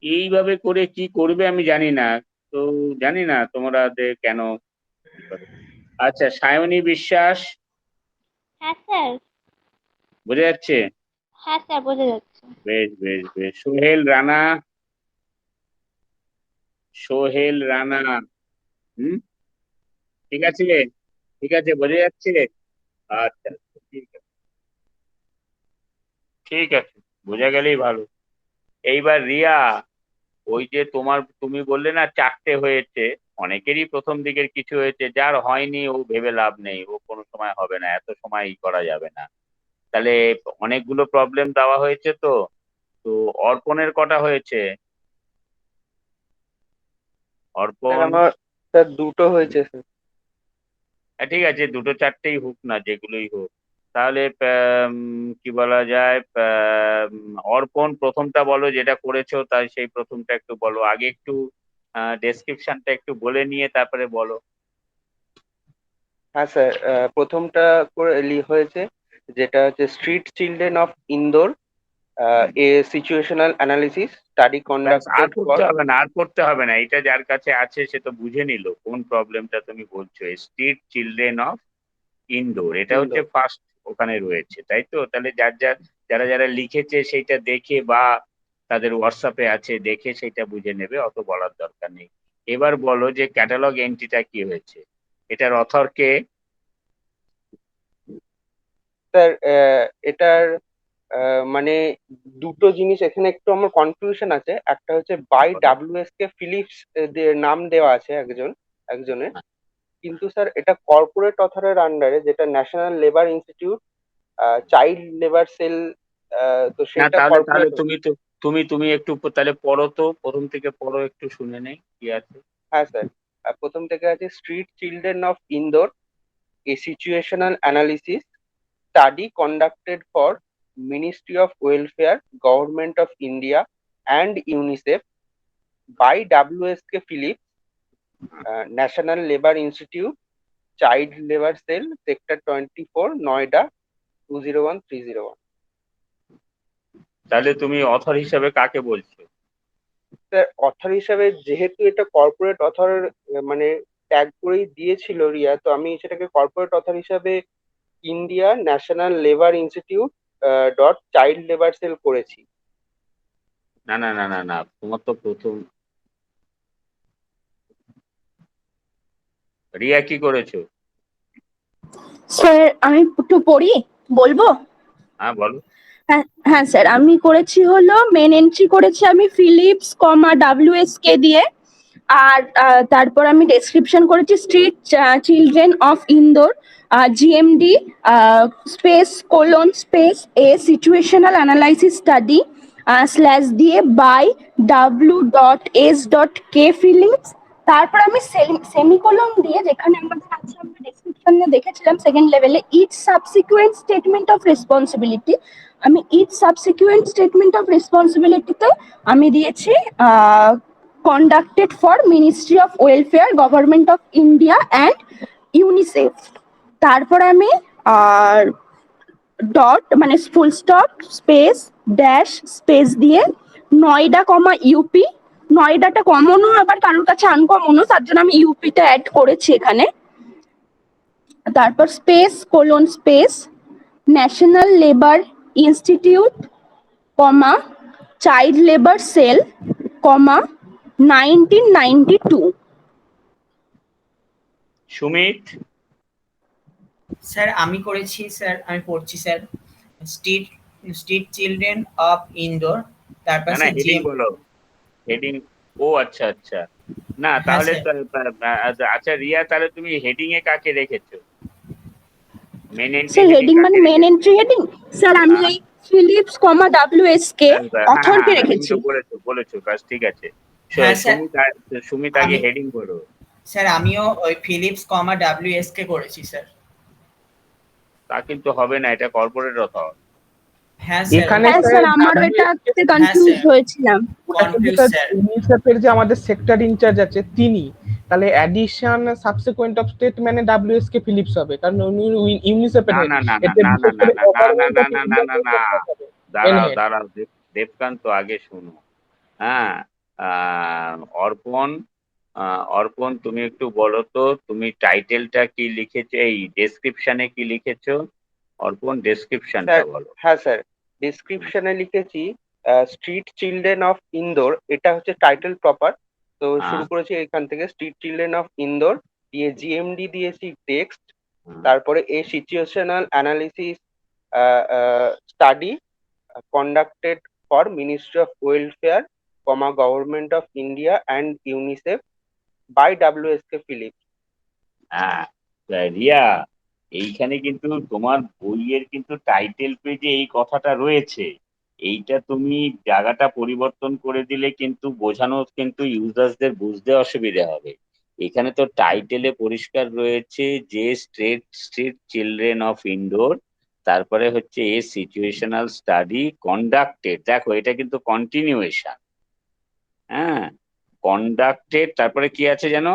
এইভাবে করে কি করবে আমি জানি না, তো জানি না তোমরা কেন কি করে। আচ্ছা, সায়নী বিশ্বাস, হ্যাঁ স্যার। বোঝা যাচ্ছে? হ্যাঁ স্যার বোঝা যাচ্ছে। বেশ বেশ বেশ। সোহেল রানা, সোহেল রানা, হুম, ঠিক আছে, ঠিক আছে, বোঝা যাচ্ছে। আচ্ছা, ঠিক আছে, ঠিক আছে, বোঝা গেলেই ভালো। এইবার রিয়া, ওই যে তুমি বললে না চারটে হয়েছে, অনেকেরই প্রথম দিকের কিছু হয়েছে, যার হয়নি ও ভেবে লাভ নেই, ও কোনো সময় হবে না, এত সময় করা যাবে না। তাহলে অনেকগুলো প্রবলেম দেওয়া হয়েছে তো, তো অর্পণের কটা হয়েছে? স্যার অর্পণ, আমার স্যার দুটো হয়েছে স্যার। ঠিক আছে, দুটো চারটেই হোক না, যেগুলোই হোক। তাহলে কি বলা যায়, অর্পণ প্রথমটা বলো যেটা করেছো, তাই সেই প্রথমটা একটু বলো আগে, একটু ডেসক্রিপশনটা একটু বলে নিয়ে তারপরে বলো। হ্যাঁ স্যার, প্রথমটা হয়েছে, যেটা হচ্ছে street children of Indore, a situational analysis study ব্যাস, আর কন্ডাক্টেড ফর। পড়তে হবে না, আর পড়তে হবে না, এটা যার কাছে আছে সে তো বুঝে নিল কোন প্রবলেমটা তুমি বলছো। স্ট্রিট চিলড্রেন অফ ইনডোর, এটা হচ্ছে ইন্দোর। ফার্স্ট ওখানে রয়েছে, তাই তো? তাহলে যারা যারা লিখেছে সেইটা দেখে বা তাদের হোয়াটসঅ্যাপে আছে দেখে সেইটা বুঝে নেবে, অত বলার দরকার নেই। এবার বলো যে ক্যাটালগ এন্ট্রিটা কি হয়েছে, এটার অথর কে? স্যার এটার মানে দুটো জিনিস এখানে একটু আমার কনফিউশন আছে। একটা হচ্ছে বাই ডাব্লিউএস কে ফিলিপস নাম দেওয়া আছে একজনের, কিন্তু স্যার এটা কর্পোরেট অথরের আন্ডারে, যেটা national labour institute child labour cell, তো না, সেটা তাহলে তাহলে কর্পোরেট। তুমি তো তুমি একটু তাহলে পড়ো তো, প্রথম থেকে পড়ো, একটু শুনে নেই কি আছে। হ্যাঁ স্যার, প্রথম থেকে আছে street children of Indore, a situational analysis study conducted for ministry of welfare government of India and UNICEF by WSK Philips, national labour institute child labour cell sector 24 Noida 20130। তাহলে তুমি অথর হিসাবে কাকে বলছো? স্যার অথর হিসাবে যেহেতু এটা কর্পোরেট অথর মানে tag করেই দিয়েছিল রিয়া, তো আমি সেটাকে কর্পোরেট অথর হিসাবে India national labour institute dot child labour cell করেছি। না না না না না, তোমার তো প্রথম, রিয়া কি করেছো? স্যার আমি একটু পড়ি, বলবো? হ্যাঁ বলো। হ্যাঁ হ্যাঁ স্যার, আমি করেছি হলো মেন এন্ট্রি করেছি আমি ফিলিপস কমা ডাব্লিউএসকে দিয়ে। আর তারপর আমি ডেসক্রিপশন করেছি street children of Indore, GMD space colon space A situational analysis study slash দিয়ে বাই w.s.k ফিলিপস। তারপর আমি সেমিকোলন দিয়ে, যেখানে আমাদের আছে আমরা ডেসক্রিপশনে দেখেছিলাম সেকেন্ড লেভেলে, each subsequent statement of responsibility, আমি ইচ সাবসিকুয়েন্ট স্টেটমেন্ট অফ রেসপন্সিবিলিটিতে আমি দিয়েছি conducted for Ministry of Welfare, Government of India and UNICEF। তারপর আমি ডট মানে ফুল স্টপ স্পেস ড্যাশ স্পেস দিয়ে নয়ডা কমা ইউপি, নয়ডাটা কমনও আবার কারোর কাছে আনকমনও, তার জন্য আমি ইউপিটা অ্যাড করেছি এখানে। তারপর space colon space national labour institute comma child labour cell comma 1992। Sumit, sir আমি করেছি স্যার, আমি পড়ছি sir. Street street children of Indore, তারপর না না স্যার হেডিং জিএম। বলো, হেডিং। ও আচ্ছা আচ্ছা, না হ্যাঁ তাহলে স্যার। আচ্ছা রিয়া, তাহলে তুমি হেডিং এ কাকে রেখেছো? Main entry sir heading heading কাকে মানে মেন রেখেছো? এন্ট্রি হেডিং, স্যার আমি হ্যাঁ ওই ফিলিপস কমা ডব্লিউএসকে হ্যাঁ হ্যাঁ অথরকে হ্যাঁ, তুমি রেখেছি। তো বলেছো বলেছো, কাজ ঠিক আছে। হ্যাঁ স্যার। সুমিত সুমিত আগে আমি হেডিং বলো। স্যার আমিও ওই ফিলিপস কমা ডাব্লিউএস কে করেছি স্যার। তা কিন্তু হবে না, এটা কর্পোরেট অথর। হ্যাঁ স্যার এখানে হ্যাঁ স্যার স্যার আমারও WSK এটাতে হ্যাঁ কনফিউজ স্যার, হয়েছিলাম। ওটাতে কনফিউজ যেটা স্যার। ইউনিসেফের যে আমাদের সেক্টর ইনচার্জ আছে তিনি, তাহলে অ্যাডিশন সাবসিকুয়েন্ট অফ স্টেট মানে WSK ফিলিপস হবে, কারণ উনি ইউনিসেফের না হেড। না না না এতে না না বিশেষ না করে না না না গভর্নমেন্ট না অফ না না ইন্ডিয়া না না, মেন দাঁড়াও হেড। দাঁড়াও দেবকান্ত, আগে শোনো। হ্যাঁ, আহ, অর্পণ, অর্পণ তুমি একটু বলো তো, তুমি টাইটেলটা কি লিখেছো, এই ডেসক্রিপশনে কি লিখেছো? অর্পণ ডেসক্রিপশনটা স্যার, বলো। হ্যাঁ স্যার, হুম, ডিসক্রিপশনে লিখেছি স্ট্রিট চিলড্রেন অফ ইন্দোর, এটা হচ্ছে টাইটেল প্রপার। তো শুরু হ্যাঁ করেছি এখান থেকে, স্ট্রিট চিলড্রেন অফ ইন্দোর দিয়ে জিএমডি দিয়েছি টেক্সট, হ্যাঁ তারপরে a situational analysis study conducted for Ministry of Welfare, Government of India and UNICEF by WSK Phillips. হ্যাঁ, রিয়া, এইখানে কিন্তু তোমার বইয়ের কিন্তু টাইটেল পেজে এই কথাটা রয়েছে। এইটা তুমি জায়গাটা পরিবর্তন করে দিলে কিন্তু বোঝানো, কিন্তু ইউজার্সদের বুঝতে অসুবিধা হবে। এখানে তো টাইটেলে পরিষ্কার রয়েছে যে স্ট্রিট চিলড্রেন অফ ইনডোর, তারপরে হচ্ছে এ সিচুয়েশনাল স্টাডি কন্ডাক্টেড, দেখো এটা কিন্তু কন্টিনিউয়েশন। হ্যাঁ, কন্ডাক্টেড, তারপরে কি আছে যেন,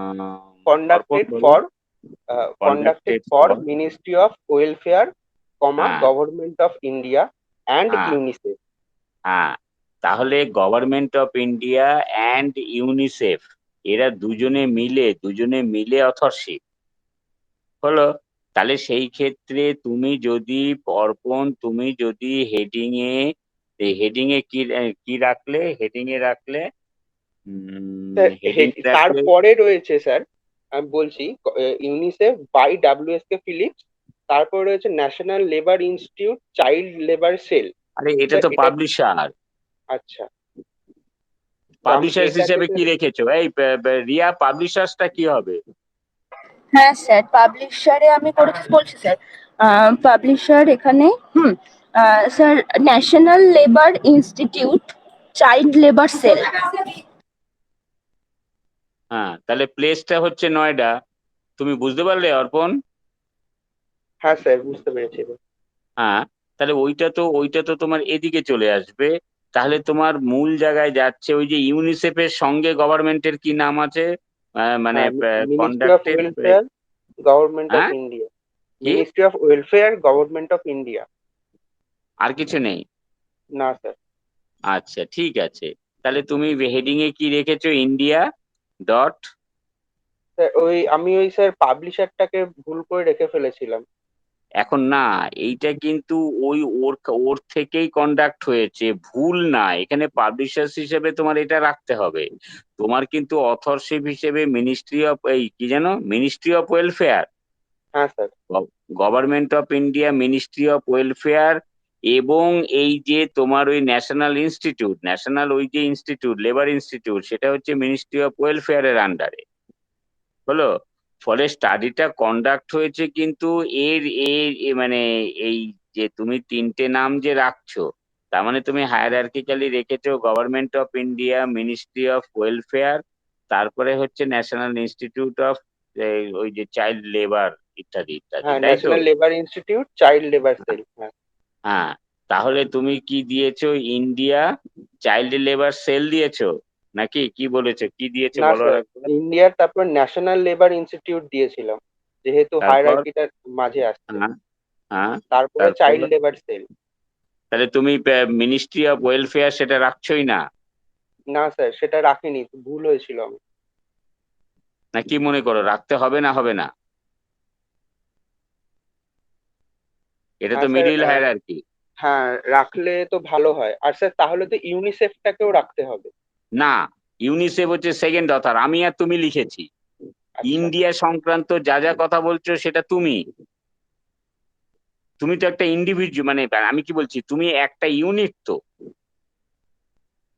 অর্পণ Conducted বলো। for conducted conducted for for, Ministry of Welfare, হ্যাঁ Government of India and হ্যাঁ UNICEF. হ্যাঁ, তাহলে government of India and UNICEF, এরা দুজনে মিলে অথরশিপ হলো। তাহলে সেই ক্ষেত্রে তুমি যদি, অর্পণ তুমি যদি হেডিং এ কি কি রাখলে, হেডিং এ রাখলে, স্যার হেডিং রাখলে, তারপরে রয়েছে স্যার, আমি বলছি, ইউনিসেফ বাই WSK ফিলিপস, তারপরে রয়েছে national labour institute child labour cell. আরে এটা স্যার তো এটা, পাবলিশার, আচ্ছা, পাবলিশার্স এটাতে হিসেবে কি স্যার, রেখেছো? এই রিয়া, পাবলিশার্সটা কি হবে? হ্যাঁ স্যার পাবলিশারে আমি করেছি, বলছি স্যার পাবলিশার এখানে sir national labour institute child labour cell. হ্যাঁ, তাহলে প্লেসটা হচ্ছে নয়ডা। তুমি বুঝতে পারলে অর্পণ? হ্যাঁ স্যার বুঝতে পেরেছি এবার। হ্যাঁ, তাহলে ওইটা তো তোমার এদিকে চলে আসবে। তাহলে তোমার মূল জায়গায় যাচ্ছে, ওই যে ইউনিসেফের সঙ্গে গভর্নমেন্টের কি নাম আছে, মানে হ্যাঁ, ministry of conducted, welfare, government of হ্যাঁ ইন্ডিয়া। কি, ministry of welfare, government of India. আর কিছু নেই? না স্যার, আচ্ছা ঠিক আছে, তাহলে তুমি হেডিং এ কি রেখেছো, ইন্ডিয়া ডট। স্যার ওই আমি ওই স্যার পাবলিশারটাকে ভুল করে রেখে ফেলেছিলাম। এখন না, এইটা কিন্তু ওই ওর ওর থেকেই কন্ডাক্ট হয়েছে, ভুল না, এখানে পাবলিশার্স হিসেবে তোমার এটা রাখতে হবে। তোমার কিন্তু অথরশিপ হিসেবে মিনিস্ট্রি অফ, এই কি যেন, মিনিস্ট্রি অফ ওয়েলফেয়ার, হ্যাঁ sir, government of India, ministry of welfare, এবং এই যে তোমার ওই ন্যাশনাল ওই যে ইনস্টিটিউট, লেবার ইনস্টিটিউট, সেটা হচ্ছে মিনিস্ট্রি অফ ওয়েলফেয়ারের আন্ডারে হলো। ফলে স্টাডিটা কন্ডাক্ট হয়েছে কিন্তু এর এর মানে এই যে তুমি তিনটে নাম যে রাখছো, তার মানে তুমি হায়ারার্কিক্যালি রেখেছো government of India, ministry of welfare, তারপরে হচ্ছে ন্যাশনাল ইনস্টিটিউট অফ ওই যে চাইল্ড লেবার, ইত্যাদি ইত্যাদি, হ্যাঁ তাই তো? National labour institute child labour cell, হ্যাঁ। হ্যাঁ, তাহলে তুমি কি দিয়েছো, ইন্ডিয়া চাইল্ড লেবার সেল দিয়েছো, নাকি কি বলেছো, কি দিয়েছো না বলো আর স্যার, একবার। ইন্ডিয়ার তারপর ন্যাশনাল লেবার ইনস্টিটিউট দিয়েছিলাম, যেহেতু তারপর, হায়ারার্কিটার মাঝে আসছে। হ্যাঁ হ্যাঁ, তারপরে তারপর, চাইল্ড লেবার সেল। তাহলে তুমি মিনিস্ট্রি অফ ওয়েলফেয়ার সেটা রাখছোই না? না স্যার, সেটা রাখিনি, ভুল হয়েছিল আমার। না কি মনে করো, রাখতে হবে না হবে না? এটা তো হ্যাঁ স্যার, মিডিল হায়ারার্কি। হ্যাঁ রাখলে তো ভালো হয়। আর স্যার তাহলে তো ইউনিসেফটাকেও রাখতে হবে। না, ইউনিসেফ হচ্ছে সেকেন্ড অথর, আমি আর তুমি লিখেছি। আচ্ছা। ইন্ডিয়া সংক্রান্ত যা যা কথা বলছো সেটা তুমি তুমি তো একটা ইন্ডিভিজুয়াল, মানে আমি কি বলছি, তুমি একটা ইউনিট তো,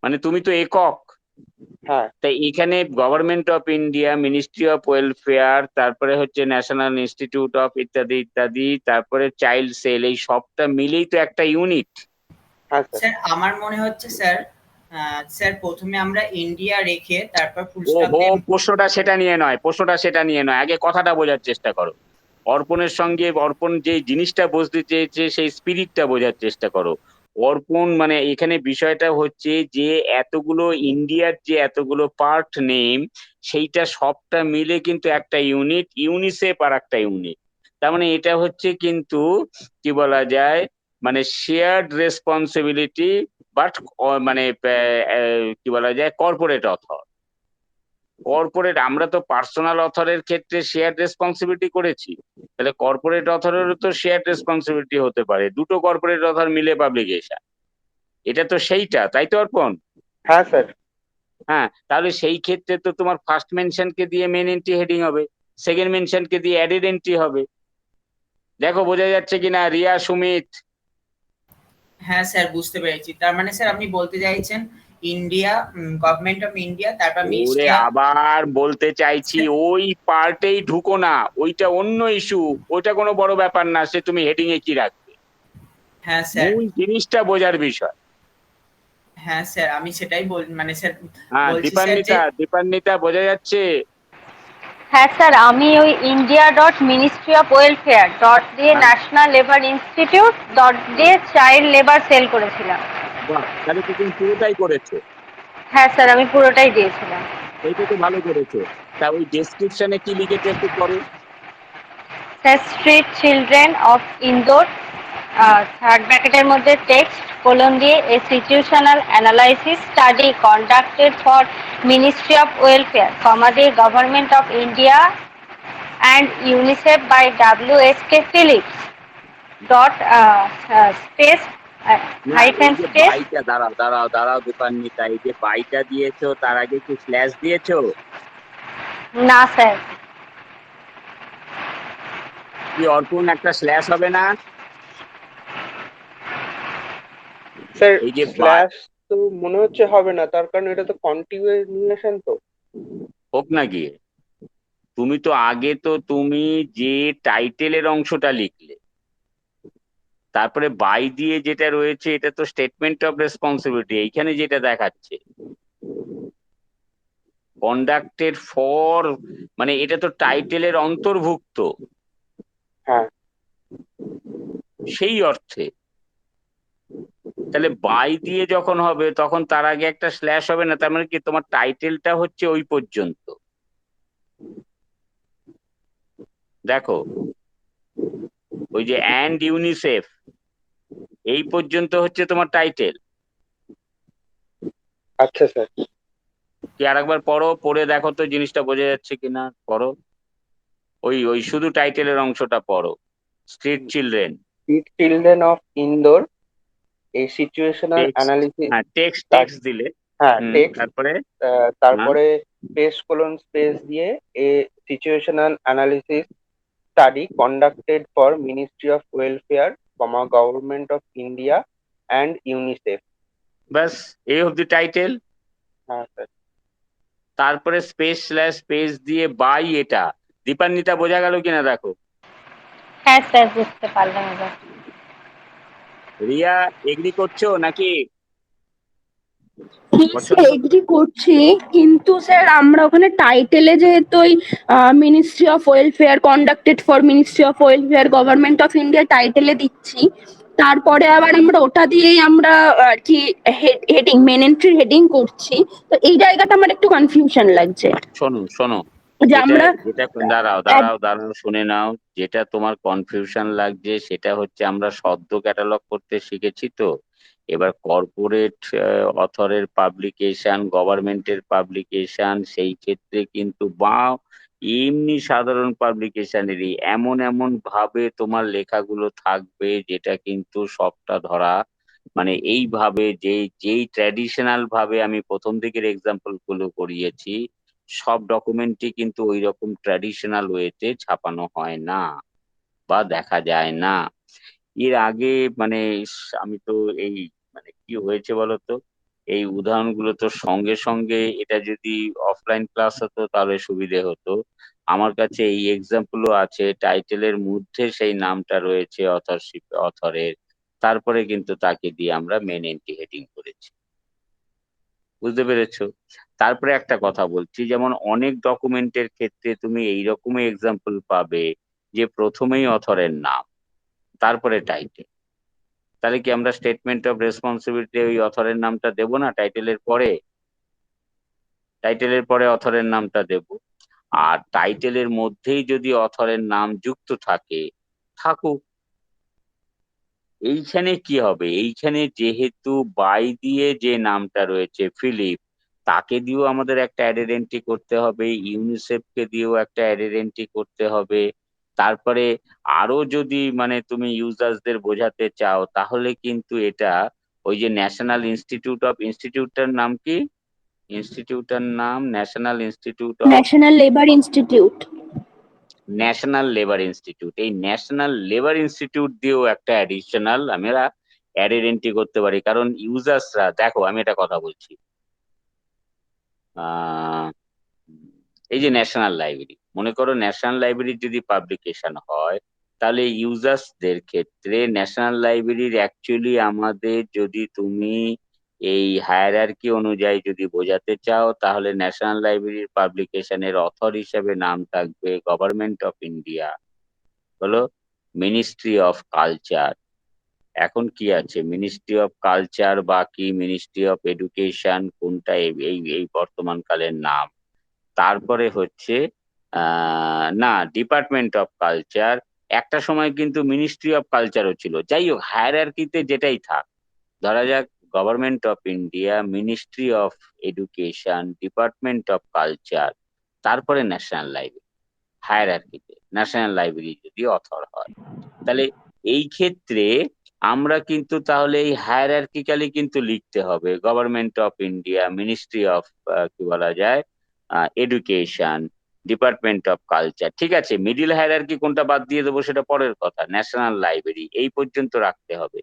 মানে তুমি তো একক। হ্যাঁ তাই এখানে government of India, ministry of welfare, তারপরে হচ্ছে ন্যাশনাল ইনস্টিটিউট অফ ইত্যাদি ইত্যাদি, তারপরে চাইল্ড সেল, এই সবটা মিলেই তো একটা ইউনিট। হ্যাঁ স্যার। স্যার আমার মনে হচ্ছে স্যার, স্যার প্রথমে আমরা ইন্ডিয়া রেখে তারপর ফুল ও স্টপ হো, দিয়ে। প্রশ্নটা সেটা নিয়ে নয়, প্রশ্নটা সেটা নিয়ে নয়, আগে কথাটা বোঝার চেষ্টা করো। অর্পণের সঙ্গে অর্পণ যে জিনিসটা বুঝতে চেয়েছে সেই স্পিরিটটা বোঝার চেষ্টা করো। অর্পণ মানে এখানে বিষয়টা হচ্ছে যে এতগুলো ইন্ডিয়ার যে এতগুলো পার্ট নেম, সেইটা সবটা মিলে কিন্তু একটা ইউনিট, ইউনিসেফ আর একটা ইউনিট। তার মানে এটা হচ্ছে কিন্তু কি বলা যায়, মানে শেয়ার্ড রেসপন্সিবিলিটি, বাট মানে কি বলা যায়, কর্পোরেট অথর। কর্পোরেট, আমরা তো পার্সোনাল অথরের ক্ষেত্রে শেয়ার রেসপন্সিবিলিটি করেছি, তাহলে কর্পোরেট অথরেরও তো শেয়ার রেসপন্সিবিলিটি হতে পারে, দুটো কর্পোরেট অথর মিলে পাবলিকেশন। এটা তো সেইটা, তাই তো অর্পণ? হ্যাঁ স্যার। হ্যাঁ, তাহলে সেই ক্ষেত্রে তো তোমার ফার্স্ট মেনশনকে দিয়ে মেন এন্ট্রি হেডিং হবে, সেকেন্ড মেনশনকে দিয়ে অ্যাডেড এন্ট্রি হবে। দেখো বোঝা যাচ্ছে কিনা রিয়া, সুমিত? হ্যাঁ স্যার বুঝতে পেরেছি, তার মানে স্যার আপনি বলতে চাইছেন ইন্ডিয়া, গভর্নমেন্ট অফ ইন্ডিয়া, তারপর ওরে মিনিস্ট্রি অফ। আবার বলতে চাইছি, ওই পার্টেই ঢুকো না, ওইটা অন্য ইস্যু, ওইটা কোনো বড় ব্যাপার না, সে তুমি হেডিং এ কি রাখবে, হ্যাঁ স্যার। মূল জিনিসটা বোঝার বিষয়। হ্যাঁ স্যার আমি সেটাই মানে স্যার হ্যাঁ, বলছি স্যার যে। দীপান্বিতা বোঝা যাচ্ছে? হ্যাঁ স্যার, আমি ওই India dot ministry of welfare dot দিয়ে হ্যাঁ, ন্যাশনাল লেবার ইনস্টিটিউট ডট দিয়ে চাইল্ড লেবার সেল করেছিলাম। বাহ, তাহলে তো তুমি পুরোটাই করেছো। হ্যাঁ স্যার, আমি পুরোটাই দিয়েছিলাম। এইটা তো ভালো করেছো। তা ওই ডেসক্রিপশনে কি লিখেছো একটু পড়ো। Sir, street children of Indore, third ব্র্যাকেটের মধ্যে টেক্সট কোলন দিয়ে a situational analysis study conducted for ministry of welfare comma দিয়ে government of India and UNICEF by W.S.K. Phillips dot space না, এই hyphen যে space. বাইটা, দাঁড়াও দাঁড়াও দাঁড়াও দীপান্বিতা, এই যে বাইটা দিয়েছো তার আগে কি স্ল্যাশ দিয়েছো? না স্যার। কি অর্পণ, একটা স্ল্যাশ হবে না? স্যার এই যে স্ল্যাশ তো মনে হচ্ছে হবে না, তার কারণ এটা তো কন্টিনিউয়েশন তো। হোক না গিয়ে, তুমি তো আগে তো তুমি যে টাইটেলের অংশটা লিখলে, তারপরে বাই দিয়ে যেটা রয়েছে এটা তো স্টেটমেন্ট অফ রেসপন্সিবিলিটি, এইখানে যেটা দেখাচ্ছে কন্ডাক্টেড ফর, মানে এটা তো টাইটেলের অন্তর্ভুক্ত, হ্যাঁ সেই অর্থে। তাহলে বাই দিয়ে যখন হবে তখন তার আগে একটা স্ল্যাশ হবে না, তার মানে কি তোমার টাইটেলটা হচ্ছে ওই পর্যন্ত। দেখো, ওই যে অ্যান্ড ইউনিসেফ, এই পর্যন্ত হচ্ছে তোমার টাইটেল। আচ্ছা স্যার। কি আরেকবার পড়ো, পড়ে দেখো তো জিনিসটা বোঝা যাচ্ছে কিনা, পড়ো। ওই ওই শুধু টাইটেলের অংশটা পড়ো, street children. Street children of Indore, এই সিচুয়েশনাল টেক্সট, অ্যানালিসিস। হ্যাঁ টেক্সট টেক্সট দিলে। হ্যাঁ হুম, টেক্সট। তারপরে? হ্যাঁ, তারপরে স্পেস কোলন স্পেস দিয়ে a situational analysis study conducted for ministry of welfare comma government of India and UNICEF. ব্যাস, এই অবধি টাইটেল। হ্যাঁ স্যার। তারপরে স্পেস স্ল্যাশ স্পেস দিয়ে বাই, এটা দীপান্বিতা বোঝা গেল কিনা দেখো। হ্যাঁ স্যার, বুঝতে পারলাম এবার। রিয়া, এগ্রি করছো নাকি? করছো স্যার না? এগ্রি করছি, কিন্তু স্যার আমরা ওখানে টাইটেলে যেহেতু ওই ministry of welfare conducted for ministry of welfare government of India টাইটেলে দিচ্ছি, তারপরে আবার আমরা ওটা দিয়েই আমরা আর কি হেডিং মেন এন্ট্রির হেডিং করছি, তো এই জায়গাটা আমার একটু কনফিউশন লাগছে শোনো শোনো, যে যেটা আমরা যেটা দাঁড়াও দাঁড়াও দাঁড়াও, শুনে নাও। যেটা তোমার কনফিউশন লাগছে সেটা হচ্ছে আমরা সদ্য ক্যাটালগ করতে শিখেছি তো, এবার কর্পোরেট অথরের পাবলিকেশন, গভর্নমেন্টের পাবলিকেশন, সেই ক্ষেত্রে কিন্তু বা এমনি সাধারণ পাবলিকেশনেরই এমন এমন ভাবে তোমার লেখাগুলো থাকবে যেটা কিন্তু সবটা ধরা, মানে এইভাবে যেই ট্র্যাডিশনাল ভাবে আমি প্রথম দিকের এক্সাম্পল গুলো করিয়েছি, সব ডকুমেন্টই কিন্তু ওই রকম ট্র্যাডিশনাল ওয়েতে ছাপানো হয় না বা দেখা যায় না। এর আগে মানে আমি তো এই মানে কি হয়েছে বলতো, এই উদাহরণগুলো তো সঙ্গে সঙ্গে এটা যদি অফলাইন ক্লাস হতো তাহলে সুবিধে হতো। আমার কাছে এই এক্সাম্পলও আছে, টাইটেলের মধ্যে সেই নামটা রয়েছে অথরশিপ অথরের, তারপরে কিন্তু তাকে দিয়ে আমরা মেন এন্ট্রি হেডিং করেছি। বুঝতে পেরেছো? তারপরে একটা কথা বলছি, যেমন অনেক ডকুমেন্টের ক্ষেত্রে তুমি এইরকমই এক্সাম্পল পাবে যে প্রথমেই অথরের নাম, তারপরে টাইটেল। তাহলে কি আমরা স্টেটমেন্ট অফ রেসপন্সিবিলিটি ওই অথরের নামটা দেব না টাইটেলের পরে? টাইটেলের পরে অথরের নামটা দেব। আর টাইটেলের মধ্যেই যদি অথরের নাম যুক্ত থাকে, থাকুক। এইখানে কি হবে, এইখানে যেহেতু বাই দিয়ে যে নামটা রয়েছে ফিলিপ, তাকে দিয়েও আমাদের একটা অ্যাডেড এন্ট্রি করতে হবে, ইউনিসেফকে দিয়েও একটা অ্যাডেড এন্ট্রি করতে হবে। তারপরে আরো যদি মানে তুমি ইউজার্সদের বোঝাতে চাও, তাহলে কিন্তু এটা ওই যে ন্যাশনাল ইনস্টিটিউটটার নাম কি? ইনস্টিটিউটটার নাম national labour institute. National labour institute, এই ন্যাশনাল লেবার ইনস্টিটিউট দিয়েও একটা অ্যাডিশনাল আমরা অ্যাডেড এন্ট্রি করতে পারি। কারণ ইউজার্সরা, দেখো আমি একটা কথা বলছি, আহ এই যে ন্যাশনাল লাইব্রেরি, মনে করো ন্যাশনাল লাইব্রেরির যদি পাবলিকেশন হয়, তাহলে ইউজার্সদের ক্ষেত্রে ন্যাশনাল লাইব্রেরির অ্যাকচুয়ালি আমাদের যদি তুমি এই হায়ারার্কি অনুযায়ী যদি বোঝাতে চাও, তাহলে ন্যাশনাল লাইব্রেরির পাবলিকেশনের অথর হিসেবে নাম থাকবে গভর্নমেন্ট অফ ইন্ডিয়া, হলো মিনিস্ট্রি অফ কালচার। এখন কি আছে, মিনিস্ট্রি অফ কালচার বা কি মিনিস্ট্রি অফ এডুকেশন, কোনটা এই এই বর্তমান কালের নাম। তারপরে হচ্ছে না, ডিপার্টমেন্ট অফ কালচার। একটা সময় কিন্তু মিনিস্ট্রি অফ কালচারও ছিল। যাই হোক, হায়ারার্কিতে যেটাই থাক, ধরা যাক government of India, ministry of education, department of culture, তারপরে ন্যাশনাল লাইব্রেরি। হায়ারার্কিতে ন্যাশনাল লাইব্রেরি যদি অথর হয়, তাহলে এই ক্ষেত্রে আমরা কিন্তু তাহলে এই হায়ারার্কিক্যালি কিন্তু লিখতে হবে government of India, ministry of কি বলা যায়, এডুকেশন, ডিপার্টমেন্ট অফ কালচার। ঠিক আছে, মিডিল হায়ারার্কি কোনটা বাদ দিয়ে দেবো সেটা পরের কথা, ন্যাশনাল লাইব্রেরি এই পর্যন্ত রাখতে হবে।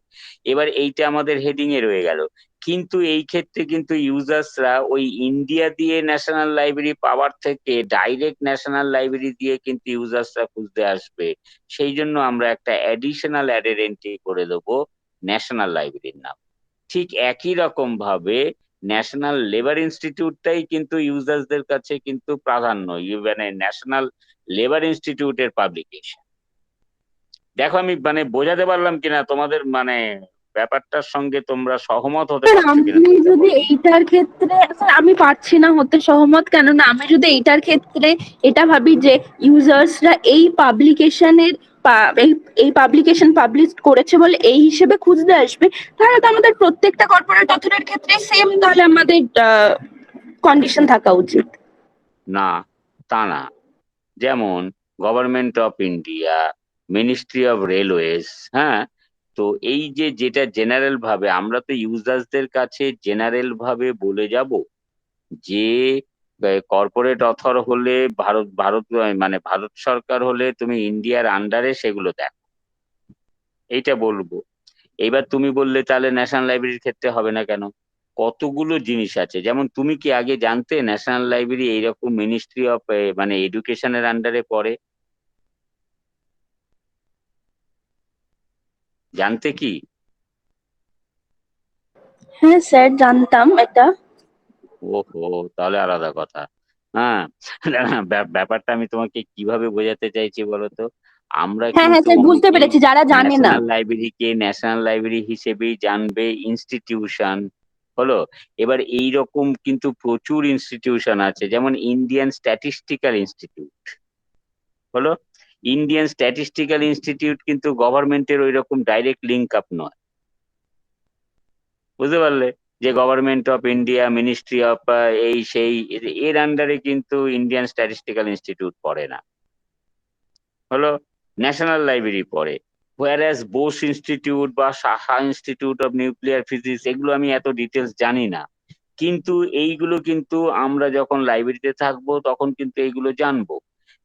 এবার এইটা আমাদের হেডিং এ রয়ে গেল। কিন্তু এই ক্ষেত্রে কিন্তু ইউজার্সরা ওই ইন্ডিয়া দিয়ে ন্যাশনাল লাইব্রেরি পাওয়ার থেকে ডাইরেক্ট ন্যাশনাল লাইব্রেরি দিয়ে কিন্তু ইউজার্সরা খুঁজতে আসবে। সেই জন্য আমরা একটা অ্যাডিশনাল অ্যাডেড এন্ট্রি করে দেবো ন্যাশনাল লাইব্রেরির নাম। ঠিক একই রকম ভাবে ন্যাশনাল লেবার ইনস্টিটিউটটাই কিন্তু ইউজার্সদের কাছে কিন্তু প্রাধান্য, মানে ন্যাশনাল লেবার ইনস্টিটিউটের পাবলিকেশন। দেখো আমি মানে বোঝাতে পারলাম কিনা তোমাদের, মানে ব্যাপারটার সঙ্গে তোমরা সহমত হতে স্যার পারছো কিনা আমি তুমি এটা যদি বলো। এইটার ক্ষেত্রে, স্যার আমি পারছি না হতে সহমত, কেননা আমি যদি এইটার ক্ষেত্রে এটা ভাবি যে ইউজার্সরা এই পাবলিকেশনের এই এই পাবলিকেশন পাবলিশ করেছে বলে এই হিসেবে খুঁজতে আসবে, তাহলে তো আমাদের প্রত্যেকটা কর্পোরেট অথরের ক্ষেত্রে সেম তাহলে আমাদের কন্ডিশন থাকা উচিত। না, তা না। যেমন government of India, ministry of railways, হ্যাঁ, তো এই যে যেটা জেনারেল ভাবে আমরা তো ইউজার্সদের কাছে জেনারেল ভাবে বলে যাব যে কর্পোরেট অথর হলে ভারত মানে ভারত সরকার হলে তুমি ইন্ডিয়ার আন্ডারে সেগুলো দেখো, এইটা বলবো। এইবার তুমি বললে তাহলে ন্যাশনাল লাইব্রেরির ক্ষেত্রে হবে না কেন? কতগুলো জিনিস আছে, যেমন তুমি কি আগে জানতে ন্যাশনাল লাইব্রেরি এইরকম মিনিস্ট্রি অফ মানে এডুকেশনের আন্ডারে পড়ে? জানতে কি? হ্যাঁ স্যার, জানতাম এটা। ওহো, তাহলে আলাদা কথা। হ্যাঁ, ব্যাপারটা আমি তোমাকে কিভাবে বোঝাতে চাইছি বলতো, আমরা হ্যাঁ হ্যাঁ কিন্তু স্যার, বুঝতে অনেকেই পেরেছি, যারা জানে না। ন্যাশনাল লাইব্রেরি হিসেবেই জানবে ইনস্টিটিউশন, হলো। এবার এই রকম কিন্তু প্রচুর ইনস্টিটিউশন আছে, যেমন ইন্ডিয়ান স্ট্যাটিস্টিক্যাল ইনস্টিটিউট, হলো। ইন্ডিয়ান স্ট্যাটিস্টিক্যাল ইনস্টিটিউট কিন্তু গভর্নমেন্টের ওই রকম ডাইরেক্ট লিঙ্ক আপ নয়, বুঝতে পারলে? যে government of India, ministry of এই সেই এর আন্ডারে কিন্তু ইন্ডিয়ান স্ট্যাটিস্টিক্যাল ইনস্টিটিউট পড়ে না, হলো ন্যাশনাল লাইব্রেরি পড়ে। হোয়ারাস বোস ইনস্টিটিউট বা Saha institute of nuclear physics, এগুলো আমি এত ডিটেলস জানি না, কিন্তু এইগুলো কিন্তু আমরা যখন লাইব্রেরিতে থাকবো তখন কিন্তু এইগুলো জানবো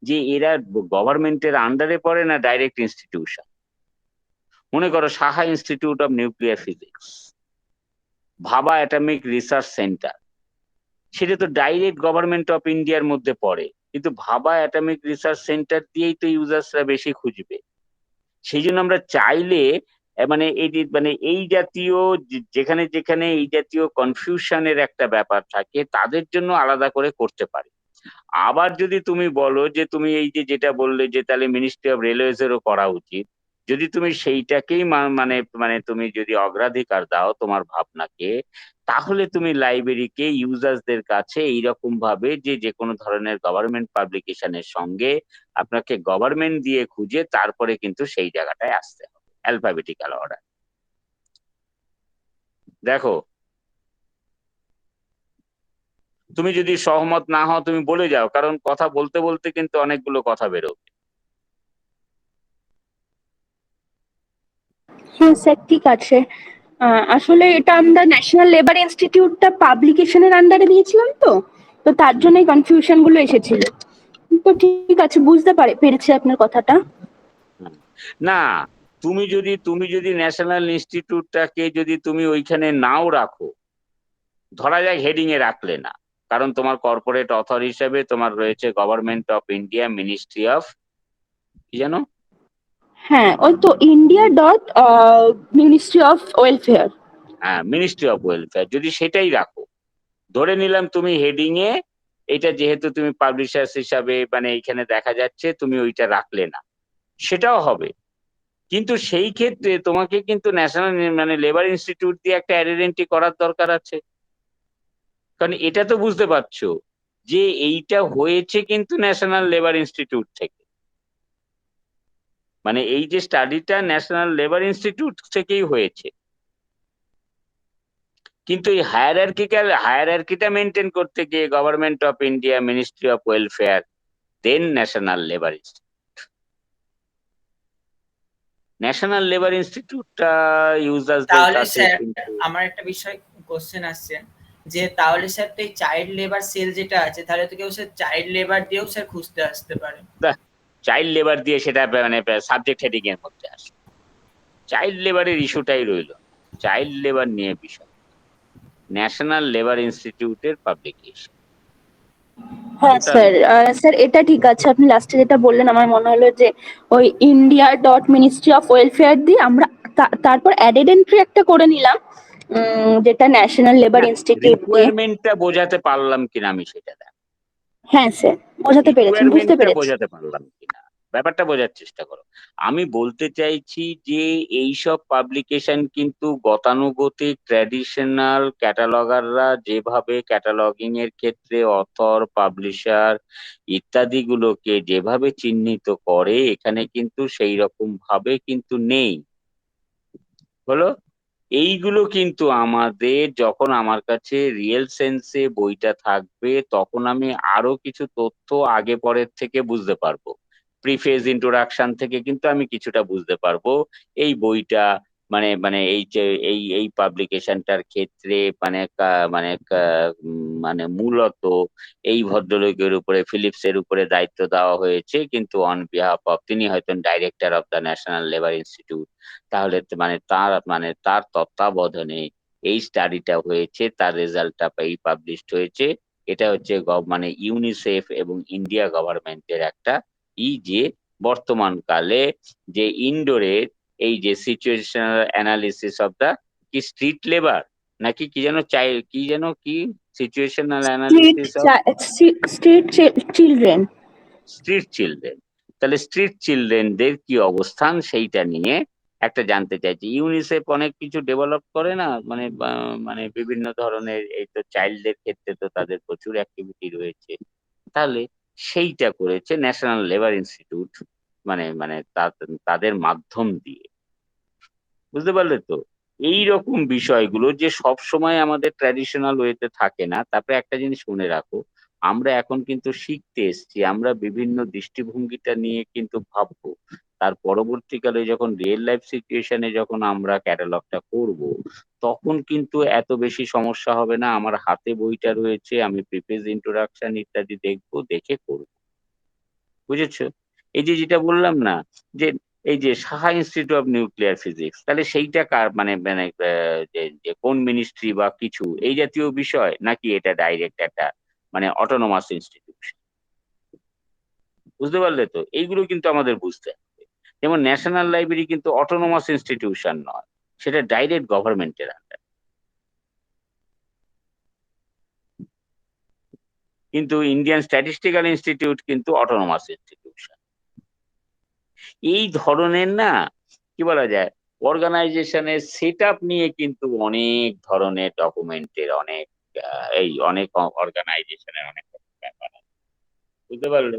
যে এরা গভর্নমেন্টের আন্ডারে পড়ে না ডাইরেক্ট ইনস্টিটিউশন। মনে করো Saha institute of nuclear physics, ভাবা অ্যাটমিক রিসার্চ সেন্টার, সেটা তো ডাইরেক্ট গভর্নমেন্ট অফ ইন্ডিয়ার মধ্যে পড়ে, কিন্তু ভাবা অ্যাটমিক রিসার্চ সেন্টার দিয়েই তো ইউজার্সরা বেশি খুঁজবে। সেই জন্য আমরা চাইলে মানে মানে এই জাতীয় যেখানে যেখানে এই জাতীয় কনফিউশনের একটা ব্যাপার থাকে তাদের জন্য আলাদা করে করতে পারি। আবার যদি তুমি বলো যে তুমি এই যে যেটা বললে যে তাহলে মিনিস্ট্রি অফ রেলওয়েজ এরও করা উচিত, যদি তুমি সেইটাকেই মানে মানে তুমি যদি অগ্রাধিকার দাও তোমার ভাবনাকে, তাহলে তুমি লাইব্রেরিকে ইউজার্সদের কাছে এইরকম ভাবে যে যে কোনো ধরনের গভর্নমেন্ট পাবলিকেশনের সঙ্গে আপনাকে গভর্নমেন্ট দিয়ে খুঁজে তারপরে কিন্তু সেই জায়গাটায় আসতে হবে অ্যালফাবেটিক্যাল অর্ডার। দেখো, তুমি যদি সহমত না হও তুমি বলে যাও, কারণ কথা বলতে বলতে কিন্তু অনেকগুলো কথা বেরোবে। হ্যাঁ স্যার, ঠিক আছে। আসলে এটা আমরা ন্যাশনাল লেবার ইনস্টিটিউটটা পাবলিকেশনের আন্ডারে দিয়েছিলাম, তো তো তার জন্যই কনফিউশন গুলো এসেছিল। তো ঠিক আছে, বুঝতে পেরেছি আপনার কথাটা। হুম। না, তুমি যদি ন্যাশনাল ইনস্টিটিউটটাকে যদি তুমি ওইখানে নাও রাখো, ধরা যাক হেডিং এ রাখলে না, কারণ তোমার কর্পোরেট অথর হিসেবে তোমার রয়েছে government of India, ministry of কি জানো, হ্যাঁ, ওই তো India dot ministry of welfare. হ্যাঁ মিনিস্ট্রি অফ ওয়েলফেয়ার, যদি সেটাই রাখো, ধরে নিলাম তুমি হেডিং এ এটা যেহেতু তুমি পাবলিশার্স হিসাবে মানে এইখানে দেখা যাচ্ছে তুমি ওইটা রাখলে না, সেটাও হবে। কিন্তু সেই ক্ষেত্রে তোমাকে কিন্তু ন্যাশনাল মানে লেবার ইনস্টিটিউট দিয়ে একটা আইডেন্টি করার দরকার আছে, কারণ এটা তো বুঝতে পারছো যে এইটা হয়েছে কিন্তু ন্যাশনাল লেবার ইনস্টিটিউট থেকে, মানে এই যে স্টাডিটা ন্যাশনাল লেবার ইনস্টিটিউট থেকেই হয়েছে, কিন্তু এই হায়ারার্কিটা মেনটেন করতে গিয়ে government of India, ministry of welfare, then national labour institute. National labour ইনস্টিটিউটটা ইউজার্সদের তাহলে কাছে স্যার কিন্তু আমার একটা বিষয় কোশ্চেন আসছে, যে তাহলে স্যার তো এই চাইল্ড লেবার সেল যেটা আছে, তাহলে তো কেউ স্যার চাইল্ড লেবার দিয়েও স্যার খুঁজতে আসতে পারে। চাইল্ড লেবার দিয়ে সেটা মানে সাবজেক্ট হেডিং এর মধ্যে আসে, চাইল্ড লেবারের ইস্যুটাই রইল, চাইল্ড লেবার নিয়ে বিষয়, ন্যাশনাল লেবার ইনস্টিটিউটের পাবলিকেশন হ্যাঁ ওটা। স্যার, স্যার এটা ঠিক আছে। আপনি লাস্টে যেটা বললেন আমার মনে হলো যে ওই India dot ministry of welfare দিয়ে আমরা তারপর অ্যাডেড এন্ট্রি একটা করে নিলাম, যেটা ন্যাশনাল লেবার ইনস্টিটিউট দিয়ে। রিকোয়ারমেন্টটা বোঝাতে পারলাম কিনা আমি সেটা দেখ, হ্যাঁ স্যার, বোঝাতে পেরেছেন, বুঝতে রিকোয়ারমেন্টটা পেরেছি। বোঝাতে পারলাম কিনা, ব্যাপারটা বোঝার চেষ্টা করো। আমি বলতে চাইছি যে এইসব পাবলিকেশন কিন্তু গতানুগতিক ট্র্যাডিশনাল ক্যাটালগাররা যেভাবে ক্যাটালগিং এর ক্ষেত্রে অথর, পাবলিশার ইত্যাদি গুলোকে যেভাবে চিহ্নিত করে, এখানে কিন্তু সেই রকম ভাবে কিন্তু নেই, হলো এইগুলো কিন্তু আমাদের যখন আমার কাছে রিয়েল সেন্সে বইটা থাকবে তখন আমি আরো কিছু তথ্য আগে পরের থেকে বুঝতে পারবো, প্রিফেজ ইন্ট্রোডাকশন থেকে কিন্তু আমি কিছুটা বুঝতে পারবো এই বইটা মানে মানে এই যে এই পাবলিকেশনটার ক্ষেত্রে মানে মানে মূলত এই ভদ্রলোকের উপরে ফিলিপস এর উপরে দায়িত্ব দেওয়া হয়েছে, কিন্তু অন বিহাফ অফ তিনি হয়তো director of the national labour institute, তাহলে তো মানে তার তত্ত্বাবধানে এই স্টাডিটা হয়েছে, তার রেজাল্টটা এই পাবলিশড হয়েছে। এটা হচ্ছে মানে ইউনিসেফ এবং ইন্ডিয়া গভর্নমেন্টের একটা যে বর্তমান কালে যে ইনডোরের এই যে সিচুয়েশনাল অ্যানালিসিস অফ দা কি স্ট্রিট লেবার নাকি কি যেন চাই কি যেন কি situational analysis of street children. Street children, তাহলে স্ট্রিট চিলড্রেনদের কি অবস্থান সেইটা নিয়ে একটা জানতে চাইছি। ইউনিসেফ অনেক কিছু ডেভেলপ করে না, মানে মানে বিভিন্ন ধরনের এই তো চাইল্ডদের ক্ষেত্রে তো তাদের প্রচুর অ্যাক্টিভিটি রয়েছে, তাহলে সেইটা করেছে ন্যাশনাল লেবার ইনস্টিটিউট, মানে মানে তাদের মাধ্যম দিয়ে, বুঝতে পারলে তো। এই রকম বিষয়গুলো যে সব সময় আমাদের ট্র্যাডিশনাল ওয়েতে থাকে না। তারপরে একটা জিনিস মনে রাখো, আমরা এখন কিন্তু শিখতে এসছি, আমরা বিভিন্ন দৃষ্টিভঙ্গিটা নিয়ে কিন্তু ভাববো। তার পরবর্তীকালে যখন রিয়েল লাইফ সিচুয়েশনে যখন আমরা ক্যাটালগটা করব, তখন কিন্তু এত বেশি সমস্যা হবে না। আমার হাতে বইটা রয়েছে, আমি প্রিফেস ইন্ট্রোডাকশন ইত্যাদি দেখবো, দেখে করব। বুঝেছো? এই যে যেটা বললাম না, যে এই যে Saha institute of nuclear physics, তাহলে সেইটা কার মানে মানে যে কোন মিনিস্ট্রি বা কিছু এই জাতীয় বিষয়, নাকি এটা ডাইরেক্ট একটা মানে অটোনোমাস ইনস্টিটিউশন? বুঝতে পারলে তো? এইগুলো কিন্তু আমাদের বুঝতে হবে। যেমন ন্যাশনাল লাইব্রেরি কিন্তু অটোনোমাস ইনস্টিটিউশন নয়, সেটা ডাইরেক্ট গভর্নমেন্টের আন্ডার। কিন্তু ইন্ডিয়ান স্ট্যাটিস্টিক্যাল ইনস্টিটিউট কিন্তু অটোনোমাস ইনস্টিটিউশন। এই ধরনের না, কি বলা যায়, অর্গানাইজেশনের সেট আপ নিয়ে কিন্তু অনেক ধরনের ডকুমেন্টের অনেক এই অনেক অর্গানাইজেশনের অনেক ব্যাপার আছে। বুঝতে পারলে?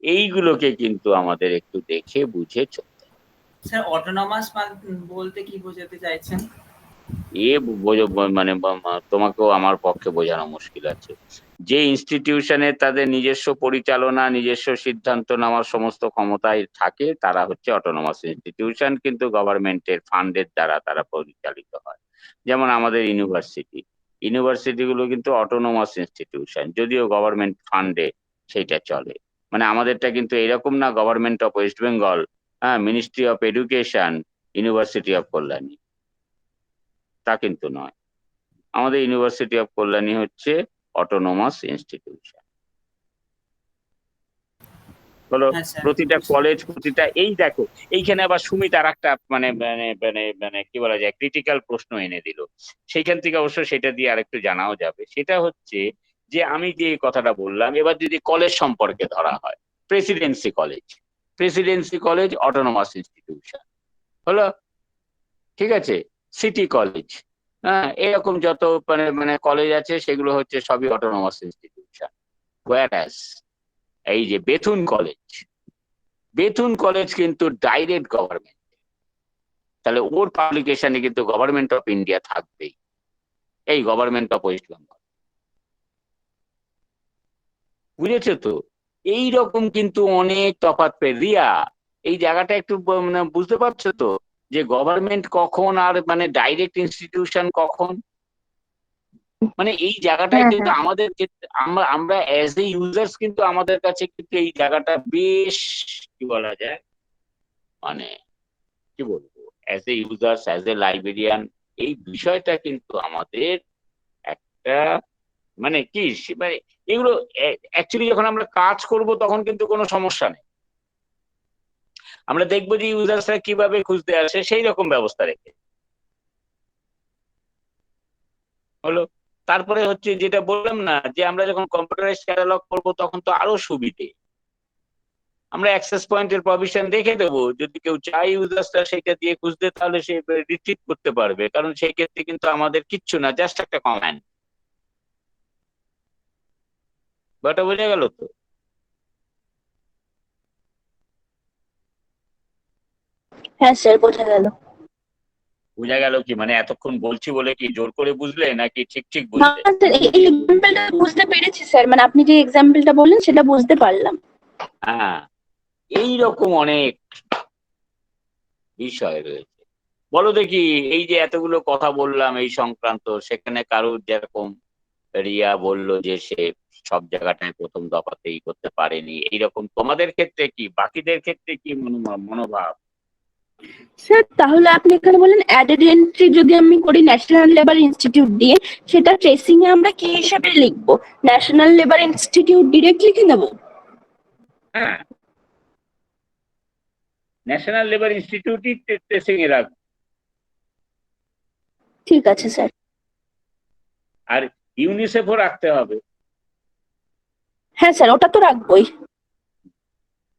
এইগুলোকে কিন্তু আমাদের একটু দেখে বুঝে চলতে হবে। স্যার অটোনমাস বলতে কি বোঝাতে চাইছেন? এ মানে তোমাকেও আমার পক্ষে বোঝানো মুশকিল আছে। যে ইনস্টিটিউশনে তাদের নিজস্ব পরিচালনা, নিজস্ব সিদ্ধান্ত নেওয়ার সমস্ত ক্ষমতায় থাকে, তারা হচ্ছে অটোনমাস ইনস্টিটিউশন, কিন্তু গভর্নমেন্টের ফান্ডের দ্বারা তারা পরিচালিত হয়। যেমন আমাদের ইউনিভার্সিটি, ইউনিভার্সিটি গুলো কিন্তু অটোনমাস ইনস্টিটিউশন, যদিও গভর্নমেন্ট ফান্ডে সেইটা চলে। মানে আমাদেরটা কিন্তু এরকম না, গভর্নমেন্ট অফ ওয়েস্ট বেঙ্গল, হ্যাঁ, ministry of education, university of Kalyani, তা কিন্তু নয়। আমাদের ইউনিভার্সিটি অফ কল্যাণী হচ্ছে অটোনোমাস ইনস্টিটিউশন। হলো হ্যাঁ স্যার, প্রতিটা বুঝতে কলেজ, পেরেছি। প্রতিটা এই দেখো, এইখানে আবার সুমিত আর একটা মানে মানে মানে মানে কি বলা যায় ক্রিটিক্যাল প্রশ্ন এনে দিল। সেইখান থেকে অবশ্য সেটা দিয়ে আরেকটু জানাও যাবে। সেটা হচ্ছে যে আমি যে এই কথাটা বললাম, এবার যদি কলেজ সম্পর্কে ধরা হয়, Presidency college, Presidency college autonomous institution হলো, ঠিক আছে? সিটি কলেজ, হ্যাঁ, এরকম যত মানে মানে কলেজ আছে সেগুলো হচ্ছে সবই অটোনোমাস ইনস্টিটিউশন। হোয়ারাস এই যে বেথুন কলেজ, বেথুন কলেজ কিন্তু ডাইরেক্ট গভর্নমেন্ট, তাহলে ওর পাবলিকেশনে কিন্তু গভর্নমেন্ট অফ ইন্ডিয়া থাকবেই, এই গভর্নমেন্ট অফ ওয়েস্ট বেঙ্গল। বুঝেছো তো? এই রকম কিন্তু অনেক তফাৎ রিয়া, এই জায়গাটা একটু মানে বুঝতে পারছো তো, যে গভর্নমেন্ট কখন আর মানে ডাইরেক্ট ইনস্টিটিউশন কখন, মানে এই জায়গাটায় হ্যাঁ কিন্তু হ্যাঁ আমাদের আমরা আমরা অ্যাজ এ ইউজার্স কিন্তু আমাদের কাছে কিন্তু এই জায়গাটা বেশ, কি বলা যায়, মানে কি বলবো, as a users, as a librarian, এই বিষয়টা কিন্তু আমাদের একটা মানে কি মানে এগুলো অ্যাকচুয়ালি যখন আমরা কাজ করব তখন কিন্তু কোনো সমস্যা নেই। আমরা দেখবো যে ইউজার্সরা কিভাবে খুঁজতে আসে, সেই রকম ব্যবস্থা রেখে হলো। তারপরে হচ্ছে যেটা বললাম না, যে আমরা যখন কম্পিউটারাইজ ক্যাটালগ করবো তখন তো আরো সুবিধে, আমরা অ্যাক্সেস পয়েন্টের প্রভিশন রেখে দেবো, যদি কেউ চায় ইউজার্সটা সেটা দিয়ে খুঁজতে, তাহলে সে রিট্রিভ করতে পারবে, কারণ সেই ক্ষেত্রে কিন্তু আমাদের কিচ্ছু না, জাস্ট একটা কমান্ড। ব্যাপারটা বোঝা গেল তো? হ্যাঁ স্যার, বোঝা গেল। বোঝা গেল কি মানে এতক্ষণ বলছি বলে কি জোর করে বুঝলে, নাকি ঠিক ঠিক না বুঝলে? স্যার, মন এই দিয়ে বুঝলে? এক্সাম্পলটা বুঝতে পেরেছি স্যার, মানে আপনি যে এক্সাম্পলটা বললেন সেটা বুঝতে পারলাম। হ্যাঁ, এইরকম অনেক বিষয় রয়েছে। বলো দেখি, এই যে এতগুলো কথা বললাম এই সংক্রান্ত, সেখানে কারোর যেরকম রিয়া বললো যে সে সব জায়গাটায় প্রথম দফাতেই করতে পারেনি, এইরকম তোমাদের ক্ষেত্রে কি, বাকিদের ক্ষেত্রে কি মনোভাব? স্যার তাহলে আপনি এখানে বললেন অ্যাডেড এন্ট্রি যদি আমি করি ন্যাশনাল লেবার ইনস্টিটিউট দিয়ে, সেটা ট্রেসিং এ আমরা কি হিসেবে লিখবো? ন্যাশনাল লেবার ইনস্টিটিউট ডিরেক্ট লিখে দেবো? হ্যাঁ, ন্যাশনাল লেবার ইনস্টিটিউটই ট্রেসিং এ রাখবে। ঠিক আছে স্যার। আর ইউনিসেফও রাখতে হবে। হ্যাঁ স্যার, ওটা তো রাখবোই।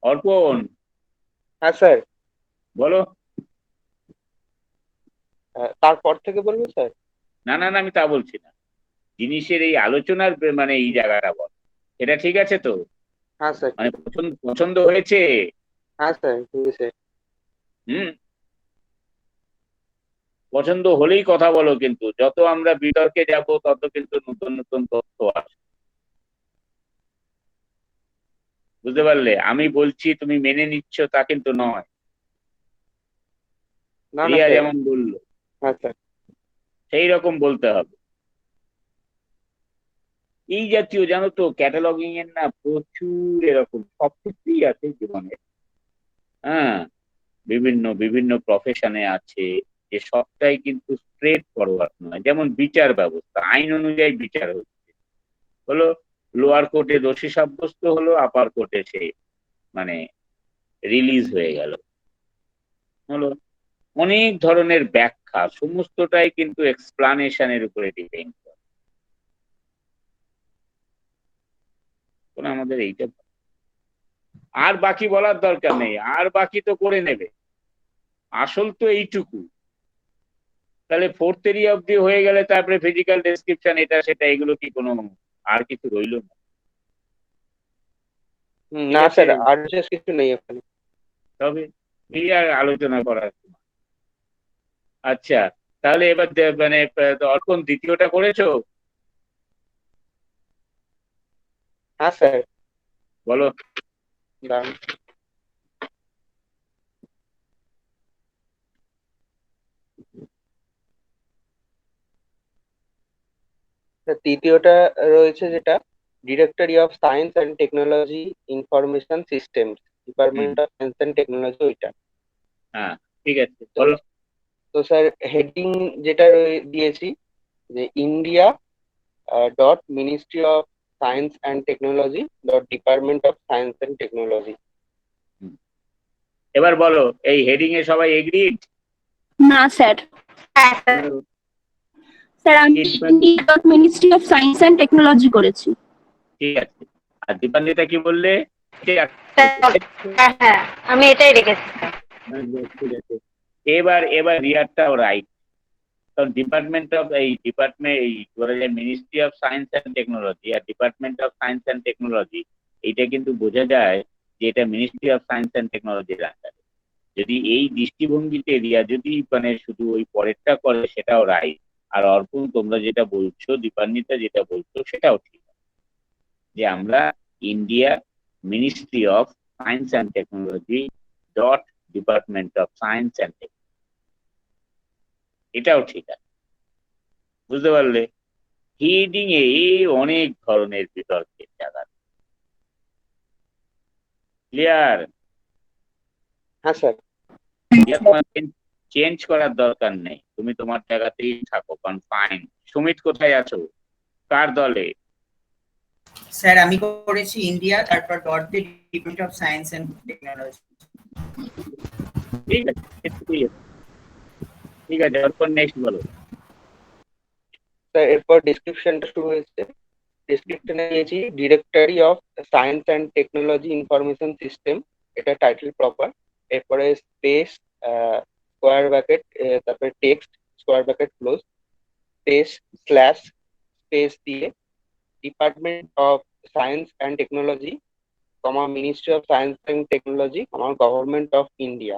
অর্পণ, হ্যাঁ স্যার। বলো। তারপর থেকে বলবো স্যার? না না না, আমি তা বলছি না, জিনিসের এই আলোচনার মানে এই জায়গাটা বল, এটা ঠিক আছে তো? হ্যাঁ স্যার, মানে ঠিক আছে। পছন্দ পছন্দ হয়েছে? হ্যাঁ স্যার, ঠিক আছে। হুম। পছন্দ হলেই কথা বলো, কিন্তু যত আমরা বিতর্কে যাব তত কিন্তু নতুন নতুন তথ্য আসে। বুঝতে পারলে? আমি বলছি তুমি মেনে নিচ্ছ তা কিন্তু নয়। না না রিয়া স্যার। যেমন বললো হ্যাঁ স্যার। সেই রকম বলতে হবে। এই জাতীয় জানো তো ক্যাটালগিং এর না প্রচুর এরকম সব ক্ষেত্রেই আছে জীবনে। হ্যাঁ, বিভিন্ন বিভিন্ন প্রফেশনে আছে, যে সবটাই কিন্তু স্ট্রেট ফরওয়ার্ড নয়। যেমন বিচার ব্যবস্থা, আইন অনুযায়ী বিচার হচ্ছে, হলো লোয়ার কোর্টে দোষী সাব্যস্ত হলো, আপার কোর্টে সে মানে রিলিজ হয়ে গেল, হলো অনেক ধরনের ব্যাখ্যা, সমস্তটাই কিন্তু এক্সপ্লানেশনের উপরে ডিপেন্ড করে। এখন আমাদের এইটা আর বাকি বলার দরকার নেই, আর বাকি তো করে নেবে, আসল তো এইটুকু। তাহলে ফোর্থ এরিয়া অব্দি হয়ে গেলে তারপরে ফিজিক্যাল ডেসক্রিপশন এটা সেটা এগুলো কি কোনো আর কিছু রইলো না? ঠিক না আছে, স্যার, আর বিশেষ কিছু নেই ওখানে। তবে এই আর আলোচনা করার সময়। আচ্ছা, তাহলে এবার মানে অর্পণ দ্বিতীয়টা করেছো? হ্যাঁ স্যার। বলো। দাঁড়ান। স্যার, তৃতীয়টা রয়েছে যেটা directory of science and technology information system, hmm, department of science and technology, ওইটা। হ্যাঁ, ঠিক আছে, তো বলো। তো স্যার, হেডিং যেটা দিয়েছি যে India dot ministry of science and technology dot department of science and technology. হুম, এবার বলো, এই হেডিং এ সবাই এগ্রিড? না স্যার। হ্যাঁ স্যার। স্যার আমি India dot ministry of science and technology করেছি। ঠিক আছে, আর দীপান্বিতা কি বললে? ঠিক আছে, হ্যাঁ হ্যাঁ, আমি এটাই রেখেছি স্যার। ঠিক আছে। এবার এবার রিয়ারটাও রাইট, কারণ ডিপার্টমেন্ট অফ এই ডিপার্টমেন্ট এই বলা যায় ministry of science and technology আর department of science and technology, এইটা কিন্তু বোঝা যায় যে এটা মিনিস্ট্রি অফ সায়েন্স অ্যান্ড টেকনোলজির আন্ডারে। যদি এই দৃষ্টিভঙ্গিতে রিয়া যদি মানে শুধু ওই পরেরটা করে সেটাও রাইট। আর অর্পণ তোমরা যেটা বলছো, দীপান্বিতা যেটা বলছো সেটাও ঠিক, যে আমরা India ministry of science and technology dot department of science and technology, এটাও ঠিক আছে। বুঝতে পারলে? হেডিং এ অনেক ধরনের বিতর্কের জায়গা। ক্লিয়ার? হ্যাঁ স্যার। তোমার চেঞ্জ করার দরকার নেই, তুমি তোমার জায়গাতেই থাকো, কারণ ফাইন। সুমিত কোথায় আছো, কার দলে? স্যার আমি করেছি ইন্ডিয়া, তারপর dot the department of science and technology. ঠিক আছে, ঠিক আছে, ঠিক আছে, অর্পণ নেক্সট বলো। স্যার, এরপর ডিসক্রিপশনটা শুরু হয়েছে। ডিসক্রিপশনে দিয়েছি directory of science and technology information system, এটা টাইটেল প্রপার। এরপরে স্পেস, স্কোয়ার ব্র্যাকেট, তারপরে text, square bracket close, space slash space দিয়ে department of science and technology, comma ministry of science and technology, comma government of India.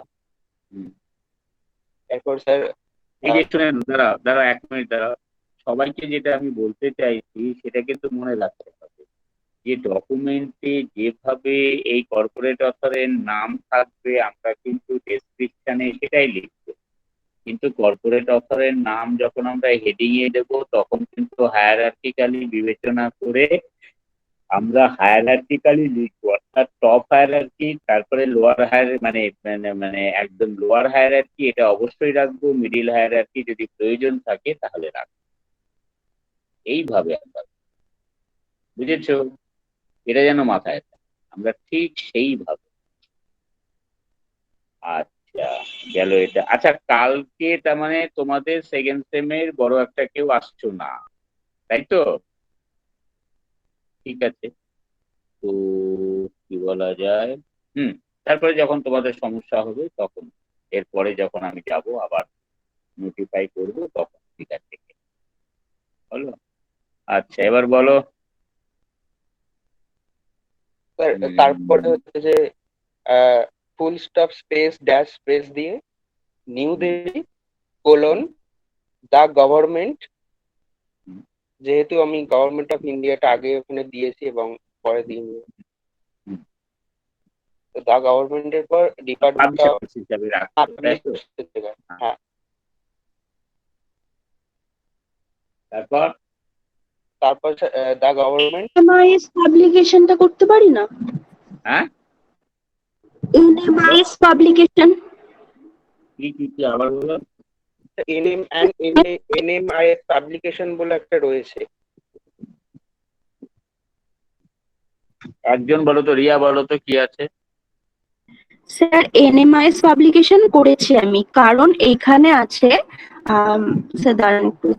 এরপর sir, এই যে শুনে দাঁড়াও দাঁড়াও, 1 মিনিট দাঁড়াও। সবাইকে যেটা আমি বলতে চাইছি সেটা কিন্তু মনে রাখতে হবে, যে ডকুমেন্টে যেভাবে এই কর্পোরেট অথরের নাম থাকবে আমরা কিন্তু ডেসক্রিপশনে সেটাই লিখবো, কিন্তু কর্পোরেট অথরের নাম যখন আমরা হেডিং এ দেবো তখন কিন্তু হায়ারার্কিক্যালি বিবেচনা করে আমরা হায়ারার্কিক্যালি লিখবো, অর্থাৎ টপ হায়ারার্কি, তারপরে লোয়ার হায়ার মানে মানে মানে একদম লোয়ার হায়ারার্কি এটা অবশ্যই রাখবো, মিডিল হায়ারার্কি যদি প্রয়োজন থাকে তাহলে রাখবো, এইভাবে আমরা। বুঝেছো? এটা যেন মাথায় থাকে, আমরা ঠিক সেইভাবে। আচ্ছা, গেল এটা। আচ্ছা, কালকে তার মানে তোমাদের সেকেন্ড সেমের বড় একটা কেউ আসছো না, তাই তো? ঠিক আছে, তো কি বলা যায়, হুম, তারপরে যখন তোমাদের সমস্যা হবে তখন, এরপরে যখন আমি যাব আবার নোটিফাই করব তখন, ঠিক আছে, বলো। আচ্ছা, এবার বলো। স্যার, তারপরে উম, হচ্ছে যে full stop space dash space দিয়ে New Delhi colon the government, যেহেতু আমি গভর্নমেন্ট অফ ইন্ডিয়াটা আগে ওখানে দিয়েছি এবং পরে দিইনি, হুম। তো দ্য গভর্নমেন্টের পর ডিপার্টমেন্ট অফ পাবলিশার হিসাবে রাখতে হবে, তাই তো? হ্যাঁ, তারপর তারপর দ্য গভর্নমেন্ট এনএমআইএস পাবলিকেশনটা করতে পারি না? হ্যাঁ, বলো এনএমআইএস পাবলিকেশন। কি আবার বলো। এনএমআইএস পাবলিকেশন বলে একটা রয়েছে। একজন বলো তো, রিয়া বলো তো কি আছে। স্যার এনএমআইএস পাবলিকেশন করেছি আমি, কারণ এইখানে আছে স্যার দাঁড়ান একটু।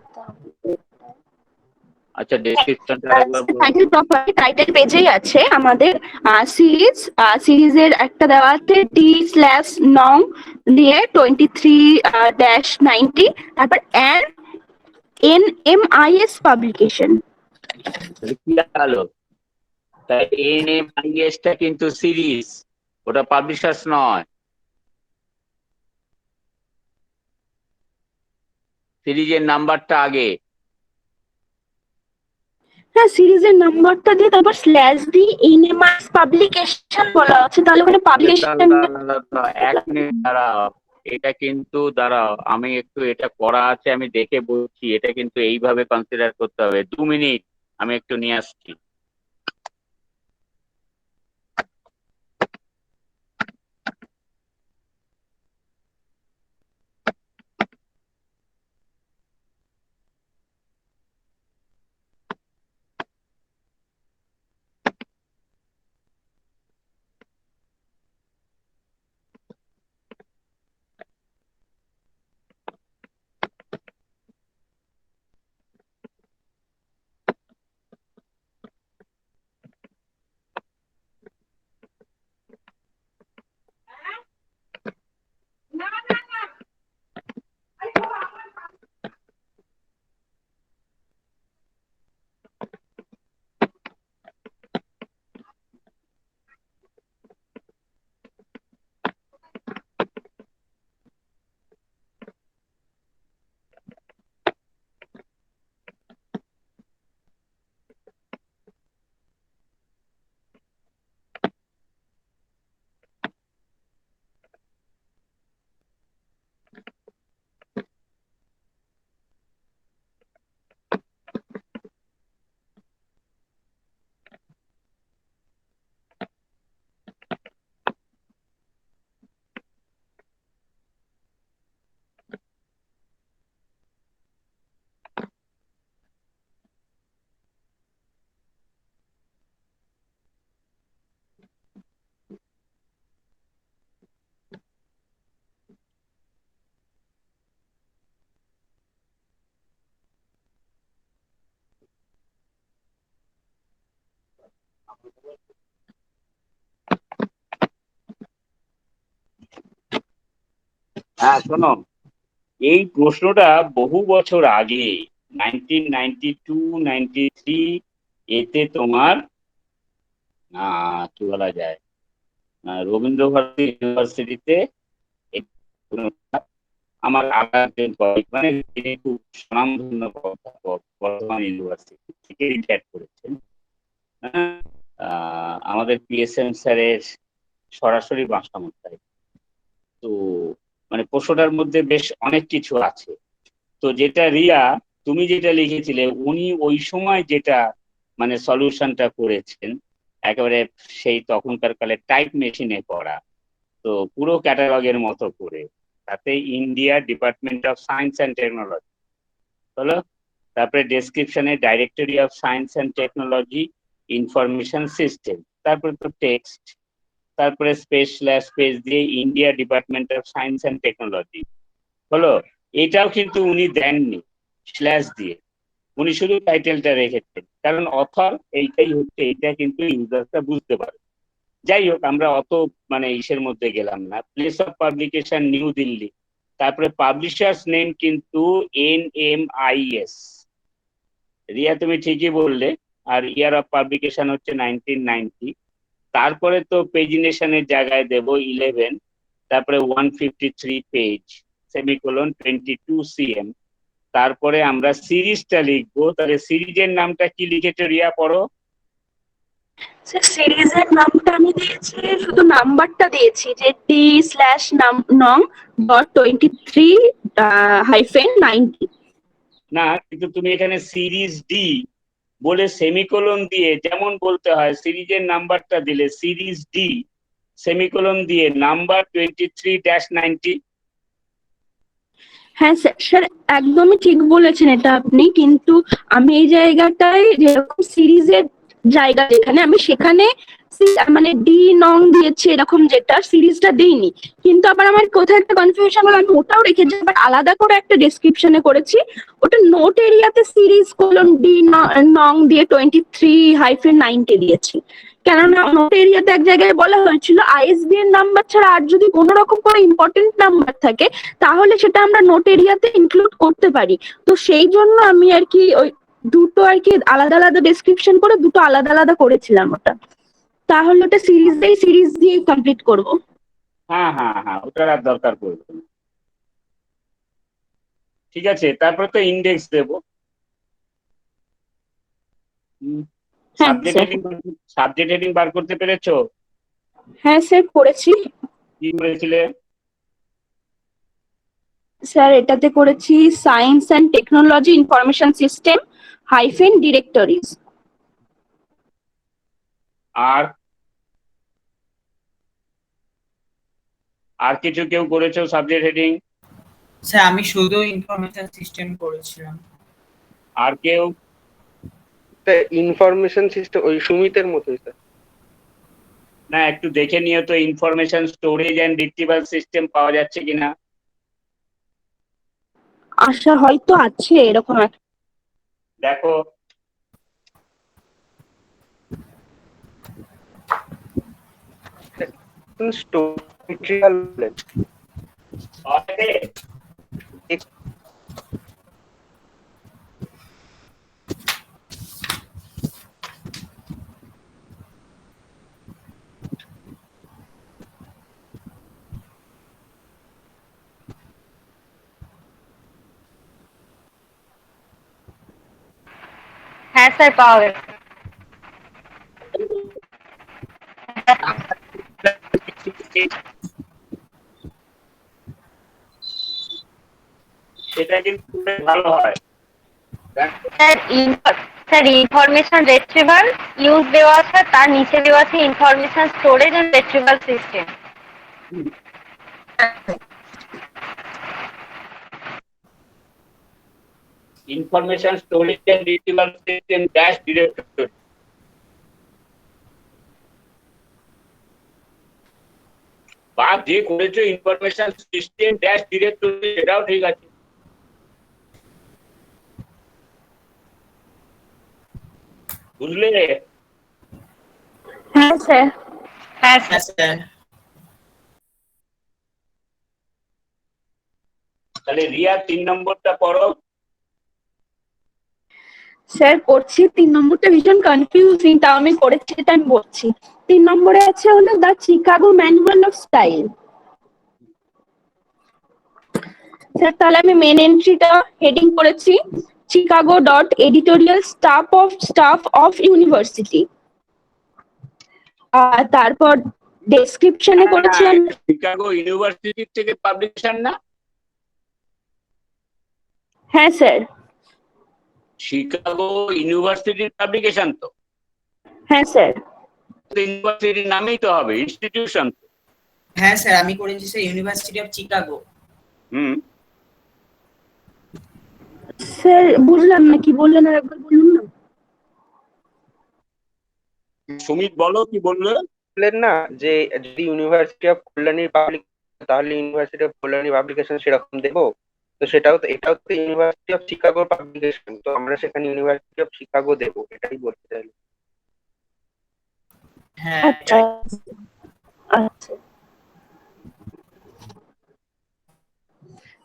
আচ্ছা, ডেসক্রিপশনটা একবার বলো। টাইটেল প্রপার টাইটেল পেজেই আছে আমাদের সিরিজের একটা দেওয়া আছে T/9 দিয়ে 23-90, তারপর NMIS পাবলিকেশন। তাহলে কি হলো? তাই এনএমআইএস টা কিন্তু সিরিজ, ওটা পাবলিশার্স নয়। সিরিজের নাম্বারটা আগে। হ্যাঁ, সিরিজের নাম্বারটা দিয়ে তারপর স্ল্যাশ দিয়ে NMIS পাবলিকেশন বলা আছে, তাহলে ওখানে পাবলিকেশন। এক মিনিট দাঁড়াও, এটা কিন্তু দাঁড়াও, আমি একটু এটা করা আছে, আমি দেখে বলছি। এটা কিন্তু এইভাবে কনসিডার করতে হবে। 2 মিনিট, আমি একটু নিয়ে আসছি। হ্যাঁ, শোনো, এই প্রশ্নটা বহু বছর আগে, 1992-93, এতে তোমার কি বলা যায়, রবীন্দ্র ভারতী ইউনিভার্সিটিতে আমার একজন কলিগ, মানে তিনি খুব স্বনামধন্য অধ্যাপক, বর্ধমান ইউনিভার্সিটি থেকে রিটায়ার করেছেন। হ্যাঁ, আমাদের পিএসএম স্যারের সরাসরি বাসামশাই। তো মানে প্রশ্নটার মধ্যে বেশ অনেক কিছু আছে। তো যেটা রিয়া, তুমি যেটা লিখেছিলে, উনি ওই সময় যেটা মানে সলিউশনটা করেছেন, একেবারে সেই তখনকার কালে টাইপ মেশিনে করা, তো পুরো ক্যাটালগের মতো করে, তাতে India department of science and technology হলো, তারপরে ডেসক্রিপশনে directory of science and technology information system, তারপরে তো টেক্সট, তারপরে স্পেস দিয়ে India department of science and technology হলো। এটাও কিন্তু উনি দেননি স্ল্যাশ দিয়ে, উনি শুধু টাইটেলটা রেখেছেন, কারণ অথর এইটাই হচ্ছে, এইটা কিন্তু ইউজারটা বুঝতে পারে। যাই হোক, আমরা অত মানে ইসের মধ্যে গেলাম না। Place of publication new Delhi, তারপরে পাবলিশার্স নেম কিন্তু NMIS। রিয়া তুমি ঠিকই বললে। আর ইয়ার অফ পাবলিকেশন হচ্ছে 1990। তারপরে তো পেজিনেশনের জায়গায় দেব 11, তারপরে 153 পেজ, সেমিকোলন 22 cm, তারপরে আমরা সিরিজটা লিখবো। তাহলে সিরিজের নামটা কি লিখেছো রিয়া, পড়ো। স্যার সিরিজের নামটা আমি দিয়েছি, শুধু নাম্বারটা দিয়েছি যে T/nong.23-90। না, কিন্তু তুমি এখানে সিরিজ ডি বলে সেমিকোলন দিয়ে, যেমন বলতে হয় সিরিজের নাম্বারটা দিলে সিরিজ ডি সেমিকোলন দিয়ে নাম্বার 23-90। হ্যাঁ স্যার, স্যার একদমই ঠিক বলেছেন এটা আপনি, কিন্তু আমি এই জায়গাটায় যেরকম সিরিজের জায়গা যেখানে আমি সেখানে মানে D/nong দিয়েছি এরকম, যেটা সিরিজটা দিইনি। কিন্তু আবার আমার কোথাও একটা কনফিউশন হলো, আমি ওটাও রেখেছি আবার আলাদা করে একটা ডেসক্রিপশনে করেছি, ওটা নোট এরিয়াতে সিরিজ:D/nong দিয়ে 23-90 দিয়েছি। কেননা নোট এরিয়াতে এক জায়গায় বলা হয়েছিল ISBN নাম্বার ছাড়া আর যদি কোনো রকম কোনো ইম্পর্টেন্ট নাম্বার থাকে তাহলে সেটা আমরা নোট এরিয়াতে ইনক্লুড করতে পারি। তো সেই জন্য আমি আর কি ওই দুটো আর কি আলাদা আলাদা ডেসক্রিপশন করে দুটো আলাদা আলাদা করেছিলাম ওটা। তাহলে ওটা সিরিজ দিয়ে কমপ্লিট করব। হ্যাঁ হ্যাঁ হ্যাঁ, ওটার আর দরকার পড়বে না। ঠিক আছে, তারপরে তো ইন্ডেক্স দেবো। হ্যাঁ সাবজেক্ট হেডিং বার করতে পেরেছো? হ্যাঁ স্যার করেছি। কি করেছিলে? স্যার এটাতে করেছি science and technology information system -directories. আর আর কিছু কেউ করেছো সাবজেক্ট হেডিং? স্যার আমি শুধু ইনফরমেশন সিস্টেম করেছিলাম। আর কেউ? ইনফরমেশন সিস্টেম ওই সুমিতের মতোই স্যার। না, একটু দেখে নিও তো information storage and retrieval system পাওয়া যাচ্ছে কিনা। আশা হয়তো আছে এরকম একটা। দেখো। হ্যাঁ স্যার, পাওয়া গেছে। সেটা কিন্তু ভালো হয়। স্যার ইনফরমেশন রিট্রিভাল ইউজ দেওয়া আছে, তার নিচে দেওয়া আছে information storage and retrieval system. Information storage and retrieval system dash directory. বা যে করেছো ইনফরমেশন সিস্টেম ড্যাশ ডিরেক্টরি, এটাও ঠিক আছে। বুঝলে? হ্যাঁ স্যার। হ্যাঁ হ্যাঁ স্যার। তাহলে রিয়া 3 নম্বরটা পড়ো। স্যার করছি। 3 নম্বরটা ভীষণ কনফিউজিং, তাও আমি করেছি, এটা আমি বলছি। 3 নম্বরে আছে হলো the Chicago manual of style. Sir তাহলে আমি মেন এন্ট্রিটা হেডিং করেছি Chicago.editorial staff of university। আর তারপর ডেসক্রিপশনে করেছি আমি। শিকাগো ইউনিভার্সিটি থেকে পাবলিকেশন না? হ্যাঁ স্যার। শিকাগো ইউনিভার্সিটির পাবলিকেশন তো? হ্যাঁ স্যার। ইউনিভার্সিটির নামেই তো হবে, ইনস্টিটিউশন। হ্যাঁ স্যার, আমি করেছি sir university of Chicago. Sir বুঝলাম না কি বললেন, আর একবার বলুন না। সুমিত বলো কি বললে? বললেন না যে যদি ইউনিভার্সিটি অফ কল্যাণীর পাবলিক, তাহলে ইউনিভার্সিটি অফ কল্যাণী পাবলিকেশন সেরকম দেবো। তো এটাও তো ইউনিভার্সিটি অফ শিকাগোর পাবলিকেশন, তো আমরা সেখানে ইউনিভার্সিটি অফ শিকাগো দেবো, এটাই বলতে চাইলাম। হ্যাঁ আচ্ছা আচ্ছা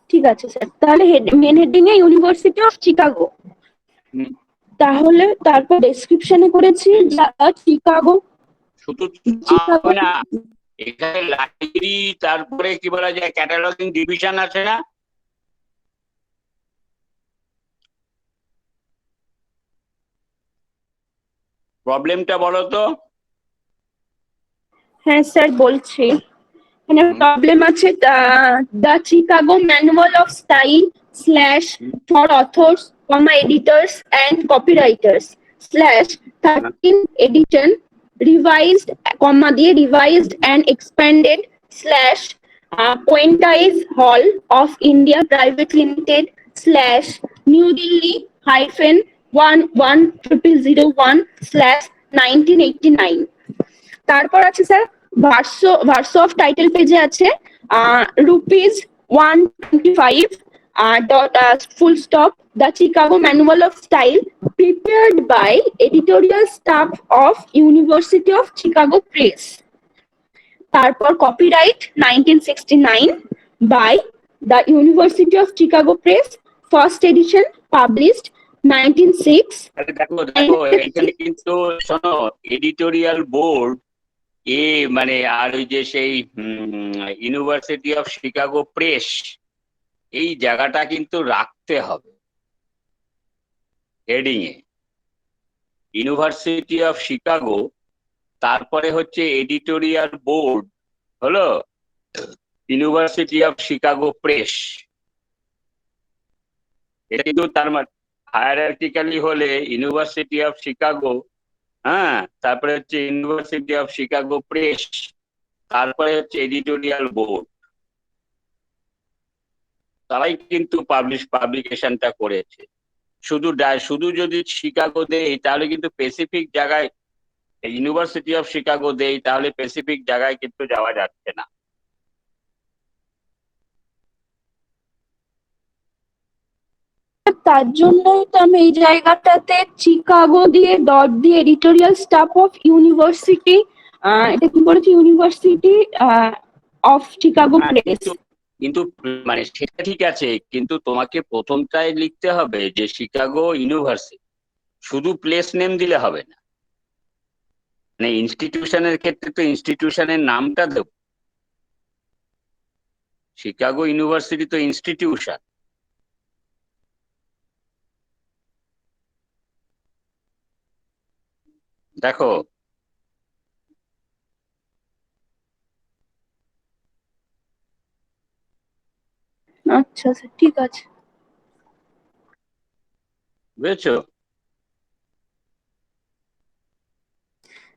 ঠিক আছে স্যার। তাহলে মেন হেডিং এ ইউনিভার্সিটি অফ চিকাগো, তাহলে তারপর ডেসক্রিপশনে করেছি চিকাগো। শুধু না, এখানে লাইব্রেরি, তারপরে কি বলা যায় ক্যাটালগিং ডিভিশন আছে না? প্রবলেমটা বলো তো। হ্যাঁ স্যার বলছি, এখানে হুম, প্রবলেম আছে the Chicago manual of style slash for authors comma editors and copywriters slash 13 edition revised comma দিয়ে রিভাইজড অ্যান্ড এক্সপ্যান্ডেড স্ল্যাশ কোয়েন্টাইজ hall of India private limited slash New Delhi hyphen 11001 slash 1989। তারপর আছে sir verso of title পেজে আছে rupees 125 full stop the Chicago manual of style prepared by editorial staff of university of Chicago press. তারপর copyright 1969 by the university of Chicago press, first edition published 1906। আরে দেখো দেখো এখানে কিন্তু শোনো, editorial board মানে আর ওই যে সেই ইউনিভার্সিটি অফ শিকাগো প্রেস, এই জায়গাটা কিন্তু রাখতে হবে হেডিং এ। ইউনিভার্সিটি অফ শিকাগো, তারপরে হচ্ছে এডিটোরিয়াল বোর্ড, হলো ইউনিভার্সিটি অফ শিকাগো প্রেস। এটা কিন্তু তার মানে হায়ারার্কিক্যালি হলে ইউনিভার্সিটি অফ শিকাগো, হ্যাঁ, তারপরে হচ্ছে ইউনিভার্সিটি অফ শিকাগো প্রেস, তারপরে হচ্ছে এডিটোরিয়াল বোর্ড। তারাই কিন্তু পাবলিকেশনটা করেছে। শুধু যদি শিকাগো দেই তাহলে কিন্তু স্পেসিফিক জায়গায়, ইউনিভার্সিটি অফ শিকাগো দেই তাহলে স্পেসিফিক জায়গায় কিন্তু যাওয়া যাচ্ছে না। তার জন্যই তো আমি এই জায়গাটাতে চিকাগো দিয়ে ডট দিয়ে এডিটোরিয়াল স্টাফ অফ ইউনিভার্সিটি, এটা কি বলেছি, ইউনিভার্সিটি অফ চিকাগো হ্যাঁ, প্রেস। কিন্তু মানে সেটা ঠিক আছে, কিন্তু তোমাকে প্রথমটাই লিখতে হবে যে শিকাগো ইউনিভার্সিটি, শুধু প্লেস নেম দিলে হবে না। মানে ইনস্টিটিউশনের ক্ষেত্রে তো ইনস্টিটিউশনের নামটা দেবো। শিকাগো ইউনিভার্সিটি তো ইনস্টিটিউশন। দেখো, আচ্ছা স্যার ঠিক আছে। বুঝেছো?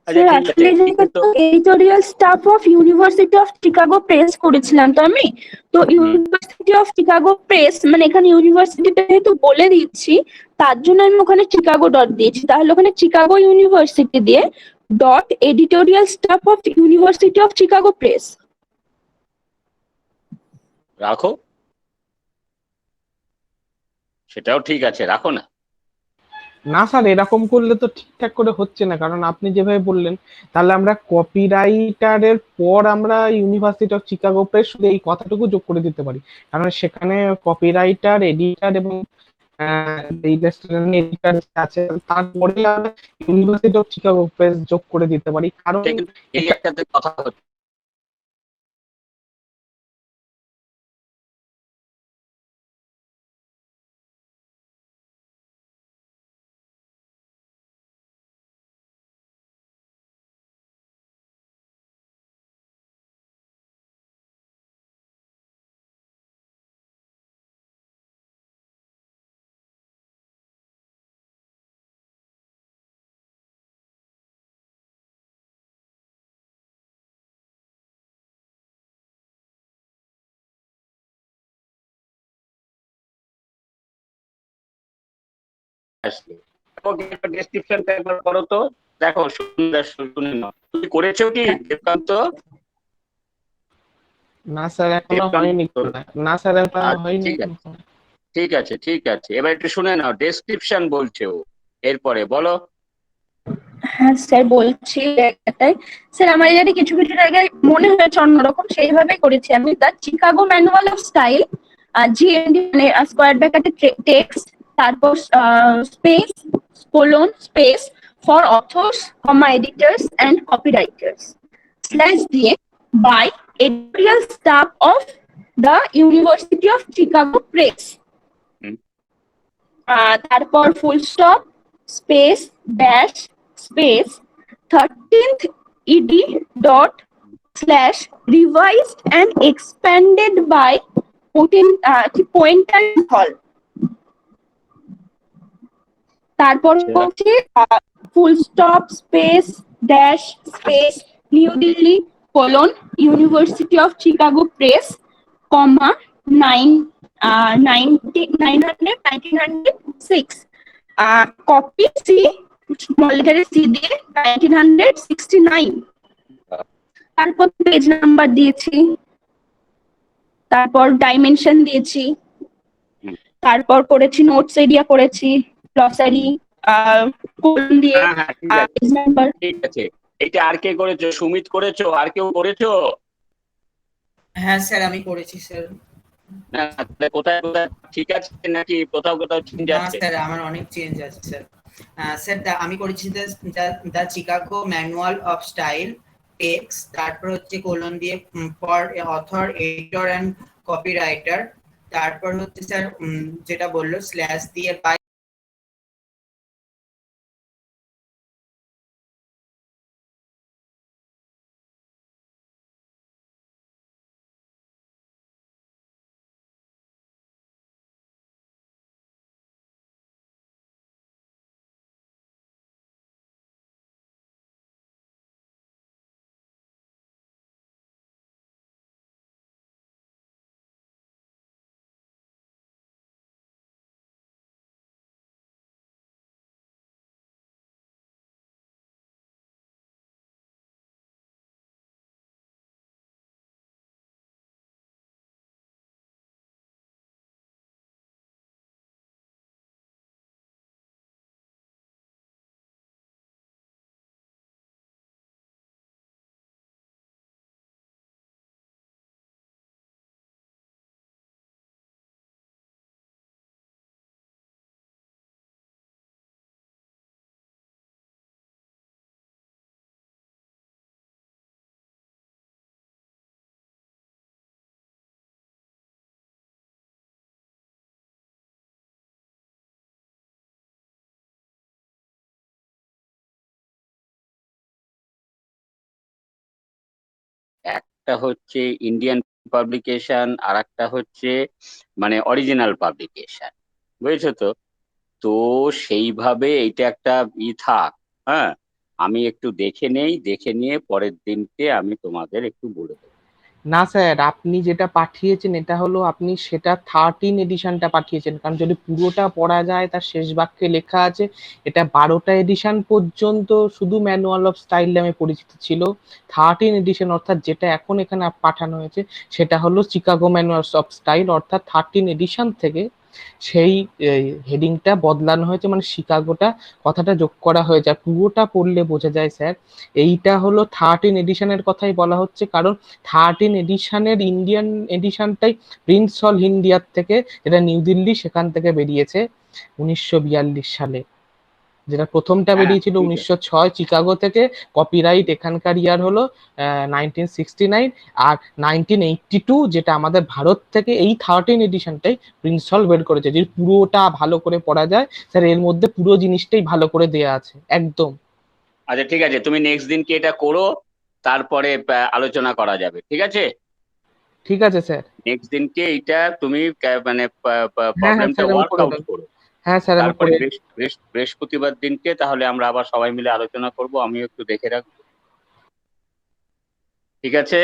আচ্ছা স্যার ঠিক আছে, আসলে কিন্তু তো editorial staff of university of Chicago press করেছিলাম তো আমি, তো ইউনিভার্সিটি অফ চিকাগো প্রেস মানে এখানে ইউনিভার্সিটিটা যেহেতু বলে দিচ্ছি তার জন্য আমি ওখানে চিকাগো ডট দিয়েছি, তাহলে ওখানে চিকাগো ইউনিভার্সিটি দিয়ে dot editorial staff of university of Chicago press. রাখো, সেটাও ঠিক আছে, রাখো না। না স্যার, এরকম করলে তো ঠিকঠাক করে হচ্ছে না, কারণ আপনি যেভাবে বললেন তাহলে আমরা কপিরাইটারের পর আমরা ইউনিভার্সিটি অফ চিকাগো প্রেস শুধু এই কথাটুকু যোগ করে দিতে পারি, কারণ সেখানে কপিরাইটার, এডিটার এবং এডিটার আছে, তারপরে আমরা ইউনিভার্সিটি অফ চিকাগো প্রেস যোগ করে দিতে পারি, কারণ এটা কিন্তু এই একটাতে কথা হচ্ছে। আসবে। ওকে, একটা ডেসক্রিপশনটা একবার করো তো, দেখো শুনে নাও। তুমি করেছো কি দেবকান্ত? না স্যার এখনো দেবকান্ত, হয়নি। না স্যার এখনো আচ্ছা হয়নি। ঠিক আছে, ঠিক আছে, ঠিক আছে, এবার একটু শুনে নাও, ডেসক্রিপশন বলছে ও, এরপরে বলো। হ্যাঁ স্যার বলছি জায়গাটায়, স্যার আমার এই জায়গায় কিছু কিছু জায়গায় মনে হয়েছে অন্যরকম, সেইভাবে করেছি আমি। The Chicago manual of style, GND মানে স্কোয়ার ব্র্যাকেটে টেক্সট, তারপর space colon space for authors comma editors and copywriters slash দিয়ে by editorial staff of the university of Chicago press, হুম, তারপর full stop space dash space 13th ed dot slash revised and expanded by pointer hall. তারপর আচ্ছা হচ্ছে full stop space dash space New Delhi colon university of Chicago press comma 1906 copy C small লেটারে C দিয়ে 1969। তারপর page number দিয়েছি, তারপর dimension দিয়েছি, হুম। তারপর করেছি নোটস এরিয়া করেছি, গ্লসারি কোলন দিয়ে হ্যাঁ হ্যাঁ ঠিক আছে পেজ নাম্বার। ঠিক আছে। এটা আর কে করেছো? সুমিত করেছো? আর কেউ করেছো? হ্যাঁ স্যার আমি করেছি স্যার। না তাহলে কোথায় কোথায় ঠিক আছে নাকি কোথাও কোথাও চেঞ্জ না আছে? স্যার আমার অনেক চেঞ্জ আছে স্যার। স্যার আমি করেছি the Chicago manual of style text, তারপর হচ্ছে কোলন দিয়ে for author editor and copywriter, তারপর হচ্ছে স্যার যেটা বললো স্ল্যাশ দিয়ে বাই একটা হচ্ছে ইন্ডিয়ান পাবলিকেশন আর একটা হচ্ছে মানে অরিজিনাল পাবলিকেশন, বুঝেছো তো? তো সেইভাবে এইটা একটা থাক। হ্যাঁ, আমি একটু দেখে নেই, দেখে নিয়ে পরের দিনকে আমি তোমাদের একটু বলে দেবো। না স্যার, আপনি যেটা পাঠিয়েছেন এটা হলো আপনি সেটা 13 এডিশনটা পাঠিয়েছেন, কারণ যদি পুরোটা পড়া যায় তার শেষ বাক্যে লেখা আছে এটা 12টা এডিশন পর্যন্ত শুধু ম্যানুয়াল অফ স্টাইল নামে পরিচিত ছিল। 13 এডিশন অর্থাৎ যেটা এখন এখানে পাঠানো হয়েছে সেটা হলো চিকাগো ম্যানুয়াল অফ স্টাইল, অর্থাৎ 13 এডিশন থেকে সেই হেডিংটা বদলানো হয়েছে, মানে শিকাগোটা কথাটা যোগ করা হয়েছে। আর পুরোটা পড়লে বোঝা যায় স্যার এইটা হলো 13 এডিশনের কথাই বলা হচ্ছে, কারণ 13 এডিশনের ইন্ডিয়ান এডিশনটাই প্রিন্স হল ইন্ডিয়ার থেকে, যেটা নিউ দিল্লি, সেখান থেকে বেরিয়েছে 1942 সালে। যেটা প্রথমটা হ্যাঁ বেরিয়েছিল ঠিক আছে 1906 চিকাগো থেকে। কপিরাইট এখানকার ইয়ার হলো 1969, আর 1982 যেটা আমাদের ভারত থেকে এই 13 এডিশনটাই প্রিন্স হল বের করেছে। যদি পুরোটা ভালো করে পড়া যায় স্যার এর মধ্যে পুরো জিনিসটাই ভালো করে দেয়া আছে একদম। আচ্ছা ঠিক আছে, তুমি নেক্সট দিনকে এটা করো, তারপরে আলোচনা করা যাবে, ঠিক আছে? ঠিক আছে স্যার। নেক্সট দিনকে এইটা তুমি মানে হ্যাঁ হ্যাঁ প্রবলেমটা স্যার, আমি ওয়ার্ক করে আউট দেবো। করো। হ্যাঁ স্যার আমি তারপরে করে। বৃহস্পতিবার দিনকে তাহলে আমরা আবার সবাই মিলে আলোচনা করব, আমিও একটু দেখে রাখবো, ঠিক আছে?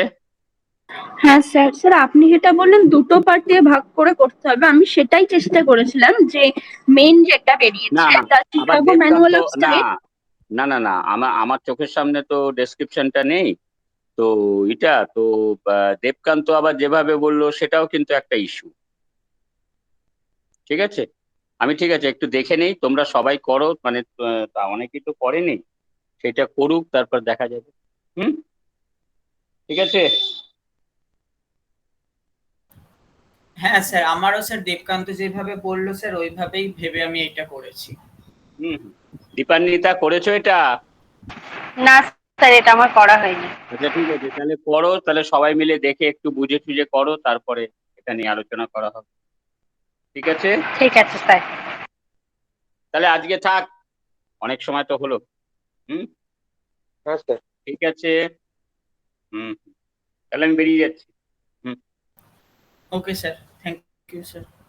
হ্যাঁ স্যার, স্যার আপনি যেটা বললেন দুটো পার্ট দিয়ে ভাগ করে করতে হবে, আমি সেটাই চেষ্টা করেছিলাম যে মেইন যেটা না বেরিয়েছে দ্য আবার চিকাগো দেবকান্ত, ম্যানুয়াল অফ না স্টাইল। না না না আমার আমার চোখের সামনে তো ডেসক্রিপশনটা নেই তো, এটা তো দেবকান্ত আবার যেভাবে বললো সেটাও কিন্তু একটা ইস্যু, ঠিক আছে? আমি ঠিক আছে একটু দেখে নেই, তোমরা সবাই করো, মানে তা অনেকেই তো করেনি, সেটা করুক তারপর দেখা যাবে। হুম, ঠিক আছে। হ্যাঁ স্যার আমারও স্যার দেবকান্ত যেভাবে বললো স্যার ওইভাবেই ভেবে আমি এটা করেছি। হুম হুম। দীপান্বিতা করেছো এটা? না স্যার, এটা আমার করা হয়নি। আচ্ছা ঠিক আছে, তাহলে করো, তাহলে সবাই মিলে দেখে একটু বুঝে টুঝে করো, তারপরে এটা নিয়ে আলোচনা করা হবে, ঠিক আছে? ঠিক আছে স্যার। তাহলে আজকে থাক, অনেক সময় তো হলো। হুম, হ্যাঁ স্যার। ঠিক আছে। হুম, তাহলে আমি বেরিয়ে যাচ্ছি। হুম। Okay sir, thank you sir.